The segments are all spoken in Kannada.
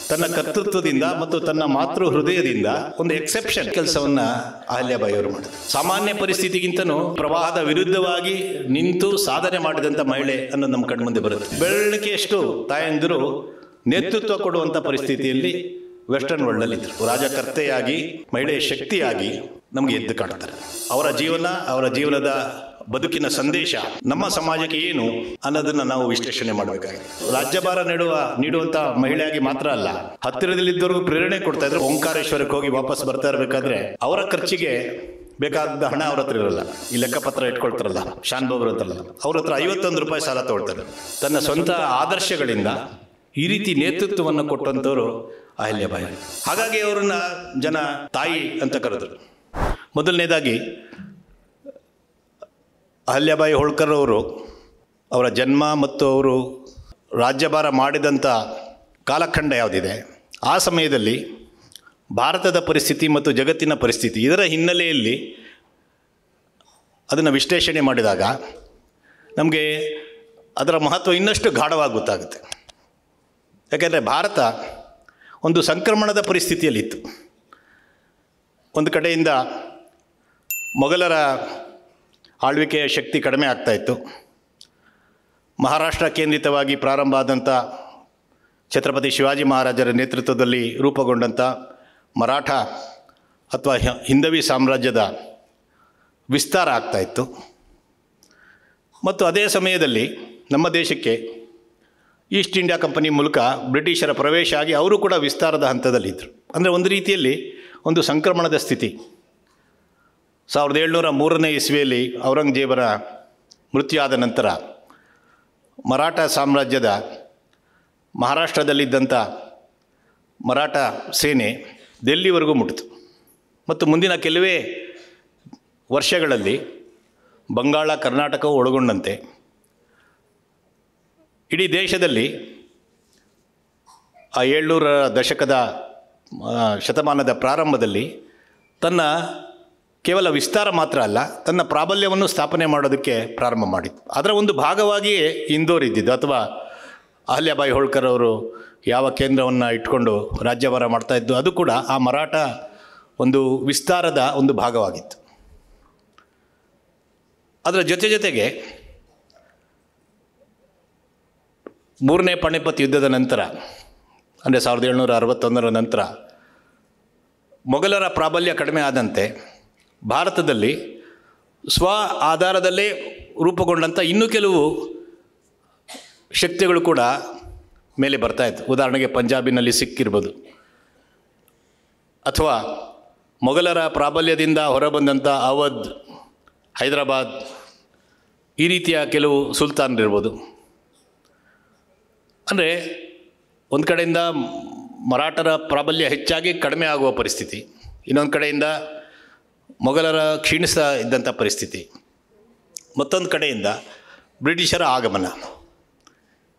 ತನ್ನ ಕರ್ತೃತ್ವದಿಂದ ಮತ್ತು ತನ್ನ ಮಾತೃ ಹೃದಯದಿಂದ ಒಂದು ಎಕ್ಸೆಪ್ಷನ್ ಕೆಲಸವನ್ನ ಅಹಲ್ಯಾಬಾಯಿ ಅವರು ಮಾಡಿದ್ರು. ಸಾಮಾನ್ಯ ಪರಿಸ್ಥಿತಿಗಿಂತನೂ ಪ್ರವಾಹದ ವಿರುದ್ಧವಾಗಿ ನಿಂತು ಸಾಧನೆ ಮಾಡಿದಂಥ ಮಹಿಳೆ ಅನ್ನೋದು ನಮ್ಮ ಕಣ್ಮುಂದೆ ಬರುತ್ತೆ. ಬೆರಳಿಕೆಯಷ್ಟು ತಾಯಂದಿರು ನೇತೃತ್ವ ಕೊಡುವಂಥ ಪರಿಸ್ಥಿತಿಯಲ್ಲಿ ವೆಸ್ಟರ್ನ್ ವರ್ಲ್ಡಲ್ಲಿ ಇದ್ರು. ರಾಜಕರ್ತೆಯಾಗಿ ಮಹಿಳೆಯ ಶಕ್ತಿಯಾಗಿ ನಮಗೆ ಎದ್ದು ಕಾಣ್ತಾರೆ. ಅವರ ಜೀವನದ ಬದುಕಿನ ಸಂದೇಶ ನಮ್ಮ ಸಮಾಜಕ್ಕೆ ಏನು ಅನ್ನೋದನ್ನ ನಾವು ವಿಶ್ಲೇಷಣೆ ಮಾಡಬೇಕಾಗಿದೆ. ರಾಜ್ಯಭಾರ ನೀಡುವಂತ ಮಹಿಳೆಯಾಗಿ ಮಾತ್ರ ಅಲ್ಲ, ಹತ್ತಿರದಲ್ಲಿದ್ದವರಿಗೂ ಪ್ರೇರಣೆ ಕೊಡ್ತಾ ಇದ್ರು. ಓಂಕಾರೇಶ್ವರಕ್ಕೆ ಹೋಗಿ ವಾಪಸ್ ಬರ್ತಾ ಇರಬೇಕಾದ್ರೆ ಅವರ ಖರ್ಚಿಗೆ ಬೇಕಾದ ಹಣ ಅವ್ರ ಹತ್ರ ಇರಲ್ಲ. ಈ ಲೆಕ್ಕಪತ್ರ ಇಟ್ಕೊಳ್ತಾರಲ್ಲ ಶಾನ್ ಬಾಬರ್ ಅಂತಲ್ಲ, ಅವ್ರ ಹತ್ರ 51 ರೂಪಾಯಿ ಸಾಲ ತಗೊಳ್ತಾರೆ. ತನ್ನ ಸ್ವಂತ ಆದರ್ಶಗಳಿಂದ ಈ ರೀತಿ ನೇತೃತ್ವವನ್ನು ಕೊಟ್ಟಂತವರು ಅಹಲ್ಯಾಬಾಯಿ. ಹಾಗಾಗಿ ಅವರನ್ನ ಜನ ತಾಯಿ ಅಂತ ಕರೆದರು. ಮೊದಲನೇದಾಗಿ ಅಹಲ್ಯಾಬಾಯಿ ಹೋಳ್ಕರ್ ಅವರು ಅವರ ಜನ್ಮ ಮತ್ತು ಅವರು ರಾಜ್ಯಭಾರ ಮಾಡಿದಂಥ ಕಾಲಖಂಡ ಯಾವುದಿದೆ, ಆ ಸಮಯದಲ್ಲಿ ಭಾರತದ ಪರಿಸ್ಥಿತಿ ಮತ್ತು ಜಗತ್ತಿನ ಪರಿಸ್ಥಿತಿ, ಇದರ ಹಿನ್ನೆಲೆಯಲ್ಲಿ ಅದನ್ನು ವಿಶ್ಲೇಷಣೆ ಮಾಡಿದಾಗ ನಮಗೆ ಅದರ ಮಹತ್ವ ಇನ್ನಷ್ಟು ಗಾಢವಾಗಿ ಗೊತ್ತಾಗುತ್ತೆ. ಯಾಕೆಂದರೆ ಭಾರತ ಒಂದು ಸಂಕ್ರಮಣದ ಪರಿಸ್ಥಿತಿಯಲ್ಲಿತ್ತು. ಒಂದು ಕಡೆಯಿಂದ ಮೊಘಲರ ಆಳ್ವಿಕೆಯ ಶಕ್ತಿ ಕಡಿಮೆ ಆಗ್ತಾಯಿತ್ತು. ಮಹಾರಾಷ್ಟ್ರ ಕೇಂದ್ರಿತವಾಗಿ ಪ್ರಾರಂಭ ಆದಂಥ ಛತ್ರಪತಿ ಶಿವಾಜಿ ಮಹಾರಾಜರ ನೇತೃತ್ವದಲ್ಲಿ ರೂಪುಗೊಂಡಂಥ ಮರಾಠ ಅಥವಾ ಹಿಂದವಿ ಸಾಮ್ರಾಜ್ಯದ ವಿಸ್ತಾರ ಆಗ್ತಾಯಿತ್ತು. ಮತ್ತು ಅದೇ ಸಮಯದಲ್ಲಿ ನಮ್ಮ ದೇಶಕ್ಕೆ ಈಸ್ಟ್ ಇಂಡಿಯಾ ಕಂಪನಿ ಮೂಲಕ ಬ್ರಿಟಿಷರ ಪ್ರವೇಶ ಆಗಿ ಅವರು ಕೂಡ ವಿಸ್ತಾರದ ಹಂತದಲ್ಲಿದ್ದರು. ಅಂದರೆ ಒಂದು ರೀತಿಯಲ್ಲಿ ಒಂದು ಸಂಕ್ರಮಣದ ಸ್ಥಿತಿ. 1703ನೇ ಇಸ್ವಿಯಲ್ಲಿ ಔರಂಗಜೇಬರ ಮೃತ್ಯು ಆದ ನಂತರ ಮರಾಠ ಸಾಮ್ರಾಜ್ಯದ ಮಹಾರಾಷ್ಟ್ರದಲ್ಲಿದ್ದಂಥ ಮರಾಠ ಸೇನೆ ದೆಲ್ಲಿವರೆಗೂ ಮುಟ್ಟಿತು. ಮತ್ತು ಮುಂದಿನ ಕೆಲವೇ ವರ್ಷಗಳಲ್ಲಿ ಬಂಗಾಳ, ಕರ್ನಾಟಕವು ಒಳಗೊಂಡಂತೆ ಇಡೀ ದೇಶದಲ್ಲಿ ಆ 700ರ ದಶಕದ ಶತಮಾನದ ಪ್ರಾರಂಭದಲ್ಲಿ ತನ್ನ ಕೇವಲ ವಿಸ್ತಾರ ಮಾತ್ರ ಅಲ್ಲ, ತನ್ನ ಪ್ರಾಬಲ್ಯವನ್ನು ಸ್ಥಾಪನೆ ಮಾಡೋದಕ್ಕೆ ಪ್ರಾರಂಭ ಮಾಡಿತ್ತು. ಅದರ ಒಂದು ಭಾಗವಾಗಿಯೇ ಇಂದೋರ್ ಇದ್ದಿದ್ದು, ಅಥವಾ ಅಹಲ್ಯಾಬಾಯಿ ಹೋಳ್ಕರ್ ಅವರು ಯಾವ ಕೇಂದ್ರವನ್ನು ಇಟ್ಕೊಂಡು ರಾಜ್ಯಭಾರ ಮಾಡ್ತಾಯಿದ್ದು ಅದು ಕೂಡ ಆ ಮರಾಠ ಒಂದು ವಿಸ್ತಾರದ ಒಂದು ಭಾಗವಾಗಿತ್ತು. ಅದರ ಜೊತೆಗೆ ಮೂರನೇ ಪಾಣಿಪತ್ ಯುದ್ಧದ ನಂತರ, ಅಂದರೆ 1761ರ ನಂತರ ಮೊಘಲರ ಪ್ರಾಬಲ್ಯ ಕಡಿಮೆ ಆದಂತೆ ಭಾರತದಲ್ಲಿ ಸ್ವ ಆಧಾರದಲ್ಲೇ ರೂಪುಗೊಂಡಂಥ ಇನ್ನೂ ಕೆಲವು ಶಕ್ತಿಗಳು ಕೂಡ ಮೇಲೆ ಬರ್ತಾಯಿತ್ತು. ಉದಾಹರಣೆಗೆ ಪಂಜಾಬಿನಲ್ಲಿ ಸಿಖ್ ಇರ್ಬೋದು, ಅಥವಾ ಮೊಘಲರ ಪ್ರಾಬಲ್ಯದಿಂದ ಹೊರಬಂದಂಥ ಅವಧ್, ಹೈದರಾಬಾದ್, ಈ ರೀತಿಯ ಕೆಲವು ಸುಲ್ತಾನರಿರ್ಬೋದು. ಅಂದರೆ ಒಂದು ಕಡೆಯಿಂದ ಮರಾಠರ ಪ್ರಾಬಲ್ಯ ಹೆಚ್ಚಾಗಿ ಕಡಿಮೆ ಆಗುವ ಪರಿಸ್ಥಿತಿ, ಇನ್ನೊಂದು ಕಡೆಯಿಂದ ಮೊಘಲರ ಕ್ಷೀಣಿಸ್ತಾ ಇದ್ದಂಥ ಪರಿಸ್ಥಿತಿ, ಮತ್ತೊಂದು ಕಡೆಯಿಂದ ಬ್ರಿಟಿಷರ ಆಗಮನ.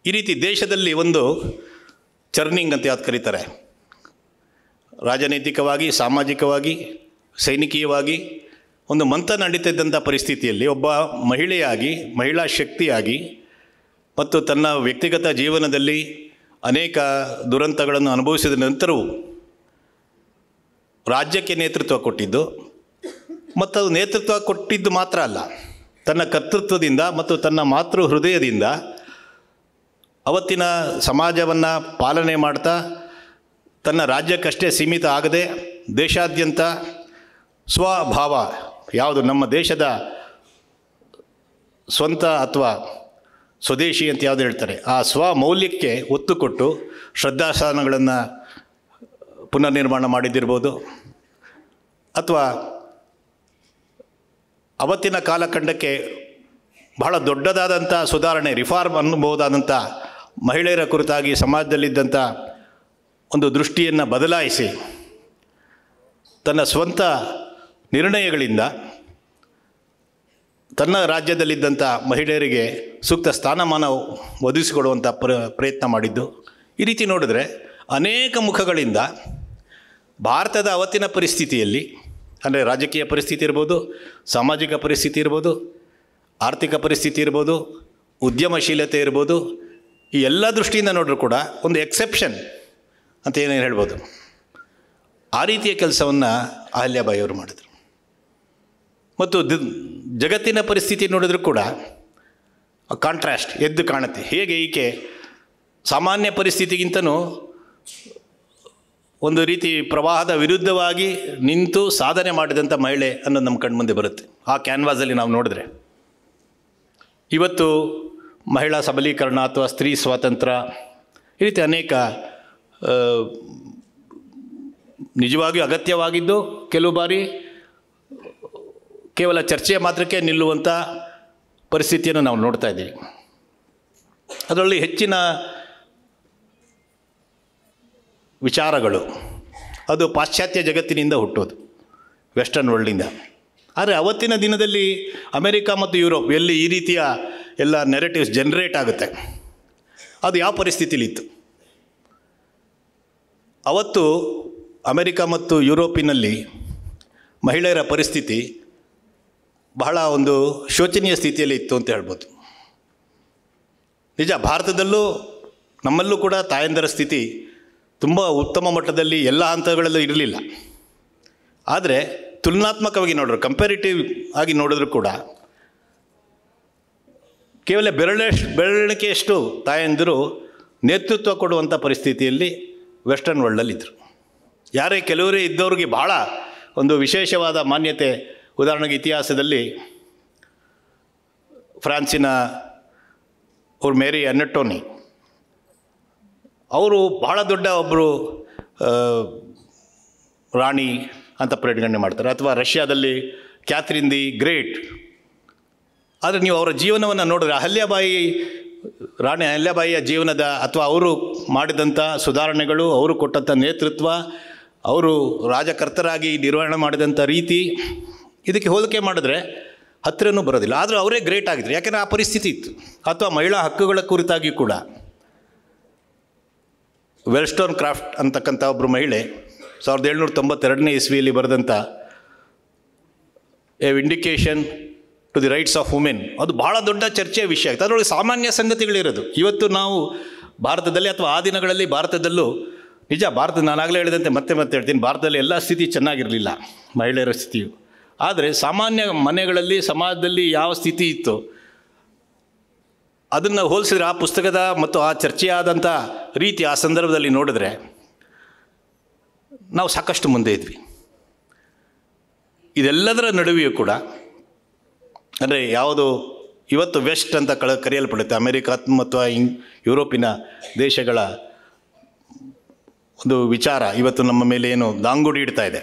ಈ ರೀತಿ ದೇಶದಲ್ಲಿ ಒಂದು ಚರ್ನಿಂಗ್ ಅಂತ ಯಾವ್ದು ಕರೀತಾರೆ, ರಾಜನೈತಿಕವಾಗಿ, ಸಾಮಾಜಿಕವಾಗಿ, ಸೈನಿಕೀಯವಾಗಿ ಒಂದು ಮಂಥನ ನಡೀತಿದ್ದಂಥ ಪರಿಸ್ಥಿತಿಯಲ್ಲಿ ಒಬ್ಬ ಮಹಿಳೆಯಾಗಿ, ಮಹಿಳಾ ಶಕ್ತಿಯಾಗಿ ಮತ್ತು ತನ್ನ ವ್ಯಕ್ತಿಗತ ಜೀವನದಲ್ಲಿ ಅನೇಕ ದುರಂತಗಳನ್ನು ಅನುಭವಿಸಿದ ನಂತರವೂ ರಾಜ್ಯಕ್ಕೆ ನೇತೃತ್ವ ಕೊಟ್ಟಿದ್ದು, ಮತ್ತು ಅದು ನೇತೃತ್ವ ಕೊಟ್ಟಿದ್ದು ಮಾತ್ರ ಅಲ್ಲ, ತನ್ನ ಕರ್ತೃತ್ವದಿಂದ ಮತ್ತು ತನ್ನ ಮಾತೃ ಹೃದಯದಿಂದ ಅವತ್ತಿನ ಸಮಾಜವನ್ನು ಪಾಲನೆ ಮಾಡ್ತಾ ತನ್ನ ರಾಜ್ಯಕ್ಕಷ್ಟೇ ಸೀಮಿತ ಆಗದೆ ದೇಶಾದ್ಯಂತ ಸ್ವಭಾವ ಯಾವುದು ನಮ್ಮ ದೇಶದ ಸ್ವಂತ ಅಥವಾ ಸ್ವದೇಶಿ ಅಂತ ಯಾವುದು ಹೇಳ್ತಾರೆ, ಆ ಸ್ವಮೌಲ್ಯಕ್ಕೆ ಒತ್ತು ಕೊಟ್ಟು ಶ್ರದ್ಧಾಸ್ಥಾನಗಳನ್ನು ಪುನರ್ನಿರ್ಮಾಣ ಮಾಡಿದ್ದಿರ್ಬೋದು, ಅಥವಾ ಅವತ್ತಿನ ಕಾಲಖಂಡಕ್ಕೆ ಬಹಳ ದೊಡ್ಡದಾದಂಥ ಸುಧಾರಣೆ, ರಿಫಾರ್ಮ್ ಅನ್ನಬಹುದಾದಂಥ ಮಹಿಳೆಯರ ಕುರಿತಾಗಿ ಸಮಾಜದಲ್ಲಿದ್ದಂಥ ಒಂದು ದೃಷ್ಟಿಯನ್ನು ಬದಲಾಯಿಸಿ ತನ್ನ ಸ್ವಂತ ನಿರ್ಣಯಗಳಿಂದ ತನ್ನ ರಾಜ್ಯದಲ್ಲಿದ್ದಂಥ ಮಹಿಳೆಯರಿಗೆ ಸೂಕ್ತ ಸ್ಥಾನಮಾನ ಒದಗಿಸಿಕೊಡುವಂಥ ಪ್ರಯತ್ನ ಮಾಡಿದ್ದು. ಈ ರೀತಿ ನೋಡಿದ್ರೆ ಅನೇಕ ಮುಖಗಳಿಂದ ಭಾರತದ ಅವತ್ತಿನ ಪರಿಸ್ಥಿತಿಯಲ್ಲಿ, ಅಂದರೆ ರಾಜಕೀಯ ಪರಿಸ್ಥಿತಿ ಇರ್ಬೋದು, ಸಾಮಾಜಿಕ ಪರಿಸ್ಥಿತಿ ಇರ್ಬೋದು, ಆರ್ಥಿಕ ಪರಿಸ್ಥಿತಿ ಇರ್ಬೋದು, ಉದ್ಯಮಶೀಲತೆ ಇರ್ಬೋದು, ಈ ಎಲ್ಲ ದೃಷ್ಟಿಯಿಂದ ನೋಡಿದ್ರು ಕೂಡ ಒಂದು ಎಕ್ಸೆಪ್ಷನ್ ಅಂತ ಏನೇನು ಹೇಳ್ಬೋದು. ಆ ರೀತಿಯ ಕೆಲಸವನ್ನು ಅಹಲ್ಯಾಬಾಯಿ ಅವರು ಮಾಡಿದರು. ಮತ್ತು ಜಗತ್ತಿನ ಪರಿಸ್ಥಿತಿ ನೋಡಿದ್ರೂ ಕೂಡ ಕಾಂಟ್ರಾಸ್ಟ್ ಎದ್ದು ಕಾಣುತ್ತೆ. ಹೇಗೆ ಈಕೆ ಸಾಮಾನ್ಯ ಪರಿಸ್ಥಿತಿಗಿಂತನೂ ಒಂದು ರೀತಿ ಪ್ರವಾಹದ ವಿರುದ್ಧವಾಗಿ ನಿಂತು ಸಾಧನೆ ಮಾಡಿದಂಥ ಮಹಿಳೆ ಅನ್ನೋದು ನಮ್ಮ ಕಣ್ಮುಂದೆ ಬರುತ್ತೆ ಆ ಕ್ಯಾನ್ವಾಸಲ್ಲಿ ನಾವು ನೋಡಿದ್ರೆ. ಇವತ್ತು ಮಹಿಳಾ ಸಬಲೀಕರಣ ಅಥವಾ ಸ್ತ್ರೀ ಸ್ವಾತಂತ್ರ್ಯ ಈ ರೀತಿ ಅನೇಕ ನಿಜವಾಗಿಯೂ ಅಗತ್ಯವಾಗಿದ್ದು ಕೆಲವು ಬಾರಿ ಕೇವಲ ಚರ್ಚೆಯ ಮಾತ್ರಕ್ಕೆ ನಿಲ್ಲುವಂಥ ಪರಿಸ್ಥಿತಿಯನ್ನು ನಾವು ನೋಡ್ತಾ ಇದ್ದೀವಿ. ಅದರಲ್ಲಿ ಹೆಚ್ಚಿನ ವಿಚಾರಗಳು ಅದು ಪಾಶ್ಚಾತ್ಯ ಜಗತ್ತಿನಿಂದ ಹುಟ್ಟೋದು, ವೆಸ್ಟರ್ನ್ ವರ್ಲ್ಡಿಂದ. ಆದರೆ ಅವತ್ತಿನ ದಿನದಲ್ಲಿ ಅಮೆರಿಕ ಮತ್ತು ಯುರೋಪ್ ಎಲ್ಲಿ ಈ ರೀತಿಯ ಎಲ್ಲ ನೆರೆಟಿವ್ಸ್ ಜನ್ರೇಟ್ ಆಗುತ್ತೆ, ಅದು ಯಾವ ಪರಿಸ್ಥಿತಿಲಿತ್ತು? ಅವತ್ತು ಅಮೆರಿಕ ಮತ್ತು ಯುರೋಪಿನಲ್ಲಿ ಮಹಿಳೆಯರ ಪರಿಸ್ಥಿತಿ ಬಹಳ ಒಂದು ಶೋಚನೀಯ ಸ್ಥಿತಿಯಲ್ಲಿ ಇತ್ತು ಅಂತ ಹೇಳ್ಬೋದು. ನಿಜ, ಭಾರತದಲ್ಲೂ ನಮ್ಮಲ್ಲೂ ಕೂಡ ತಾಯಂದರ ಸ್ಥಿತಿ ತುಂಬ ಉತ್ತಮ ಮಟ್ಟದಲ್ಲಿ ಎಲ್ಲ ಹಂತಗಳಲ್ಲೂ ಇರಲಿಲ್ಲ. ಆದರೆ ತುಲನಾತ್ಮಕವಾಗಿ ನೋಡಿದ್ರು, ಕಂಪ್ಯಾರಿಟಿವ್ ಆಗಿ ನೋಡಿದ್ರು ಕೂಡ ಕೇವಲ ಬೆರಳಿಕೆಯಷ್ಟು ತಾಯಂದಿರು ನೇತೃತ್ವ ಕೊಡುವಂಥ ಪರಿಸ್ಥಿತಿಯಲ್ಲಿ ವೆಸ್ಟರ್ನ್ ವರ್ಲ್ಡಲ್ಲಿದ್ದರು. ಯಾರೇ ಕೆಲವರೇ ಇದ್ದವ್ರಿಗೆ ಭಾಳ ಒಂದು ವಿಶೇಷವಾದ ಮಾನ್ಯತೆ. ಉದಾಹರಣೆಗೆ ಇತಿಹಾಸದಲ್ಲಿ ಫ್ರಾನ್ಸಿನ ಅವ್ರು ಮೇರಿ ಅನ್ನಟೋನಿ ಅವರು ಬಹಳ ದೊಡ್ಡ ಒಬ್ಬರು ರಾಣಿ ಅಂತ ಪರಿಗಣನೆ ಮಾಡ್ತಾರೆ. ಅಥವಾ ರಷ್ಯಾದಲ್ಲಿ ಕ್ಯಾಥರಿನ್ ದಿ ಗ್ರೇಟ್. ಆದರೆ ನೀವು ಅವರ ಜೀವನವನ್ನು ನೋಡಿದ್ರೆ ರಾಣಿ ಅಹಲ್ಯಾಬಾಯಿಯ ಜೀವನದ ಅಥವಾ ಅವರು ಮಾಡಿದಂಥ ಸುಧಾರಣೆಗಳು, ಅವರು ಕೊಟ್ಟಂಥ ನೇತೃತ್ವ, ಅವರು ರಾಜಕರ್ತರಾಗಿ ನಿರ್ವಹಣೆ ಮಾಡಿದಂಥ ರೀತಿ, ಇದಕ್ಕೆ ಹೋಲಿಕೆ ಮಾಡಿದ್ರೆ ಹತ್ತಿರನೂ ಬರೋದಿಲ್ಲ. ಆದರೂ ಅವರೇ ಗ್ರೇಟ್ ಆಗಿದ್ರು, ಯಾಕೆಂದರೆ ಆ ಪರಿಸ್ಥಿತಿ ಇತ್ತು. ಅಥವಾ ಮಹಿಳಾ ಹಕ್ಕುಗಳ ಕುರಿತಾಗಿ ಕೂಡ ವೆಲ್ಸ್ಟೋನ್ ಕ್ರಾಫ್ಟ್ ಅಂತಕ್ಕಂಥ ಒಬ್ಬರು ಮಹಿಳೆ 1792 ಇಸ್ವಿಯಲ್ಲಿ ಬರೆದಂಥ a vindication to the rights of women, ಅದು ಭಾಳ ದೊಡ್ಡ ಚರ್ಚೆಯ ವಿಷಯ ಆಯಿತು. ಅದರೊಳಗೆ ಸಾಮಾನ್ಯ ಸಂಗತಿಗಳಿರೋದು. ಇವತ್ತು ನಾವು ಭಾರತದಲ್ಲಿ ಅಥವಾ ಆ ದಿನಗಳಲ್ಲಿ ಭಾರತದಲ್ಲೂ ನಿಜ, ನಾನಾಗಲೇ ಹೇಳಿದಂತೆ ಮತ್ತೆ ಹೇಳ್ತೀನಿ, ಭಾರತದಲ್ಲಿ ಎಲ್ಲ ಸ್ಥಿತಿ ಚೆನ್ನಾಗಿರಲಿಲ್ಲ ಮಹಿಳೆಯರ ಸ್ಥಿತಿಯು. ಆದರೆ ಸಾಮಾನ್ಯ ಮನೆಗಳಲ್ಲಿ ಸಮಾಜದಲ್ಲಿ ಯಾವ ಸ್ಥಿತಿ ಇತ್ತು ಅದನ್ನು ಹೋಲಿಸಿದ್ರೆ ಆ ಪುಸ್ತಕದ ಮತ್ತು ಆ ಚರ್ಚೆಯಾದಂಥ ರೀತಿ ಆ ಸಂದರ್ಭದಲ್ಲಿ ನೋಡಿದ್ರೆ ನಾವು ಸಾಕಷ್ಟು ಮುಂದೆ ಇದ್ವಿ. ಇದೆಲ್ಲದರ ನಡುವೆಯೂ ಕೂಡ ಅಂದರೆ ಯಾವುದು ಇವತ್ತು ವೆಸ್ಟ್ ಅಂತ ಕರೆಯಲ್ಪಡುತ್ತೆ, ಅಮೆರಿಕ ಮತ್ತು ಯುರೋಪಿನ ದೇಶಗಳ ಒಂದು ವಿಚಾರ ಇವತ್ತು ನಮ್ಮ ಮೇಲೆ ಏನು ದಾಂಗುಡಿ ಇಡ್ತಾ ಇದೆ,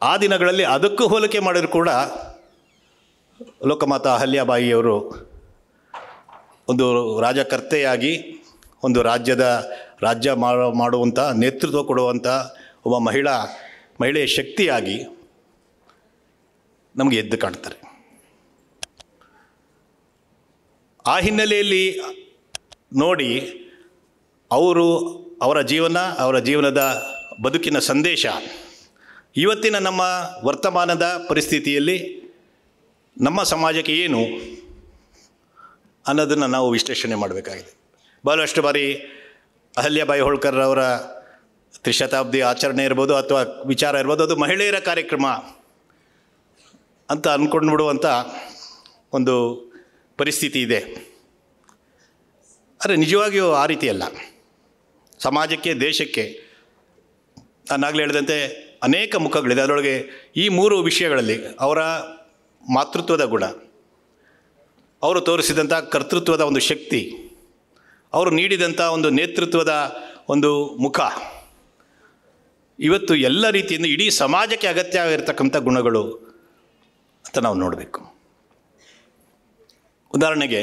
ಆ ದಿನಗಳಲ್ಲಿ ಅದಕ್ಕೂ ಹೋಲಿಕೆ ಮಾಡಿದ್ರು ಕೂಡ ಲೋಕಮಾತಾ ಅಹಲ್ಯಾಬಾಯಿಯವರು ಒಂದು ರಾಜಕರ್ತೆಯಾಗಿ ಒಂದು ರಾಜ್ಯ ಮಾಡುವಂಥ ನೇತೃತ್ವ ಕೊಡುವಂಥ ಒಬ್ಬ ಮಹಿಳೆಯ ಶಕ್ತಿಯಾಗಿ ನಮಗೆ ಎದ್ದು ಕಾಣ್ತಾರೆ. ಆ ಹಿನ್ನೆಲೆಯಲ್ಲಿ ನೋಡಿ ಅವರ ಜೀವನದ ಬದುಕಿನ ಸಂದೇಶ ಇವತ್ತಿನ ನಮ್ಮ ವರ್ತಮಾನದ ಪರಿಸ್ಥಿತಿಯಲ್ಲಿ ನಮ್ಮ ಸಮಾಜಕ್ಕೆ ಏನು ಅನ್ನೋದನ್ನು ನಾವು ವಿಶ್ಲೇಷಣೆ ಮಾಡಬೇಕಾಗಿದೆ. ಬಹಳಷ್ಟು ಬಾರಿ ಅಹಲ್ಯಾಬಾಯಿ ಹೋಳ್ಕರ್ ಅವರ ತ್ರಿಶತಾಬ್ದಿ ಆಚರಣೆ ಇರ್ಬೋದು ಅಥವಾ ವಿಚಾರ ಇರ್ಬೋದು, ಅದು ಮಹಿಳೆಯರ ಕಾರ್ಯಕ್ರಮ ಅಂತ ಅಂದ್ಕೊಂಡು ಬಿಡುವಂಥ ಒಂದು ಪರಿಸ್ಥಿತಿ ಇದೆ. ಆದರೆ ನಿಜವಾಗಿಯೂ ಆ ರೀತಿ ಅಲ್ಲ. ಸಮಾಜಕ್ಕೆ, ದೇಶಕ್ಕೆ ನಾನಾಗಲೇ ಹೇಳಿದಂತೆ ಅನೇಕ ಮುಖಗಳಿದೆ. ಅದರೊಳಗೆ ಈ 3 ವಿಷಯಗಳಲ್ಲಿ ಅವರ ಮಾತೃತ್ವದ ಗುಣ, ಅವರು ತೋರಿಸಿದಂಥ ಕರ್ತೃತ್ವದ ಒಂದು ಶಕ್ತಿ, ಅವರು ನೀಡಿದಂಥ ಒಂದು ನೇತೃತ್ವದ ಒಂದು ಮುಖ, ಇವತ್ತು ಎಲ್ಲ ರೀತಿಯಿಂದ ಇಡೀ ಸಮಾಜಕ್ಕೆ ಅಗತ್ಯ ಆಗಿರ್ತಕ್ಕಂಥ ಗುಣಗಳು ಅಂತ ನಾವು ನೋಡಬೇಕು. ಉದಾಹರಣೆಗೆ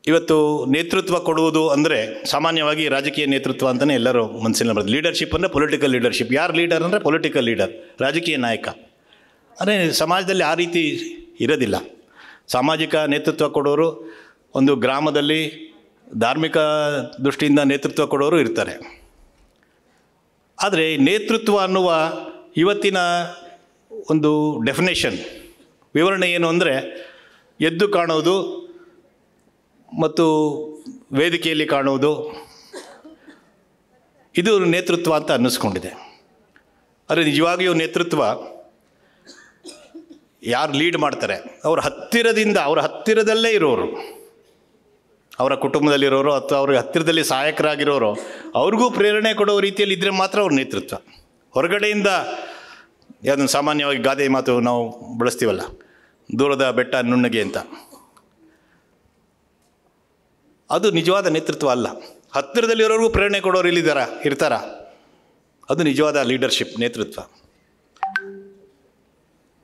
ಇವತ್ತು ನೇತೃತ್ವ ಕೊಡುವುದು ಅಂದರೆ ಸಾಮಾನ್ಯವಾಗಿ ರಾಜಕೀಯ ನೇತೃತ್ವ ಅಂತಲೇ ಎಲ್ಲರೂ ಮನಸ್ಸಿನಲ್ಲಿ ಬರ್ತದೆ. ಲೀಡರ್ಶಿಪ್ ಅಂದರೆ ಪೊಲಿಟಿಕಲ್ ಲೀಡರ್ಶಿಪ್. ಯಾರು ಲೀಡರ್ ಅಂದರೆ ಪೊಲಿಟಿಕಲ್ ಲೀಡರ್, ರಾಜಕೀಯ ನಾಯಕ. ಅಂದರೆ ಸಮಾಜದಲ್ಲಿ ಆ ರೀತಿ ಇರೋದಿಲ್ಲ. ಸಾಮಾಜಿಕ ನೇತೃತ್ವ ಕೊಡೋರು, ಒಂದು ಗ್ರಾಮದಲ್ಲಿ ಧಾರ್ಮಿಕ ದೃಷ್ಟಿಯಿಂದ ನೇತೃತ್ವ ಕೊಡೋರು ಇರ್ತಾರೆ. ಆದರೆ ನೇತೃತ್ವ ಅನ್ನುವ ಇವತ್ತಿನ ಒಂದು ಡೆಫಿನೇಷನ್, ವಿವರಣೆ ಏನು ಅಂದರೆ ಎದ್ದು ಕಾಣೋದು ಮತ್ತು ವೇದಿಕೆಯಲ್ಲಿ ಕಾಣುವುದು ಇದು ನೇತೃತ್ವ ಅಂತ ಅನ್ನಿಸ್ಕೊಂಡಿದೆ. ಆದರೆ ನಿಜವಾಗಿಯೂ ನೇತೃತ್ವ ಯಾರು ಲೀಡ್ ಮಾಡ್ತಾರೆ ಅವ್ರ ಹತ್ತಿರದಲ್ಲೇ ಇರೋರು, ಅವರ ಕುಟುಂಬದಲ್ಲಿರೋರು ಅಥವಾ ಅವ್ರಿಗೆ ಹತ್ತಿರದಲ್ಲಿ ಸಹಾಯಕರಾಗಿರೋರು ಅವ್ರಿಗೂ ಪ್ರೇರಣೆ ಕೊಡೋ ರೀತಿಯಲ್ಲಿ ಇದ್ದರೆ ಮಾತ್ರ ಅವ್ರ ನೇತೃತ್ವ. ಹೊರಗಡೆಯಿಂದ ಯಾವುದನ್ನು ಸಾಮಾನ್ಯವಾಗಿ ಗಾದೆ ಮಾತು ನಾವು ಬಳಸ್ತೀವಲ್ಲ, ದೂರದ ಬೆಟ್ಟ ನುಣ್ಣಗೆ ಅಂತ, ಅದು ನಿಜವಾದ ನೇತೃತ್ವ ಅಲ್ಲ. ಹತ್ತಿರದಲ್ಲಿರೋರಿಗೂ ಪ್ರೇರಣೆ ಕೊಡೋರು ಇರ್ತಾರ, ಅದು ನಿಜವಾದ ಲೀಡರ್ಶಿಪ್, ನೇತೃತ್ವ.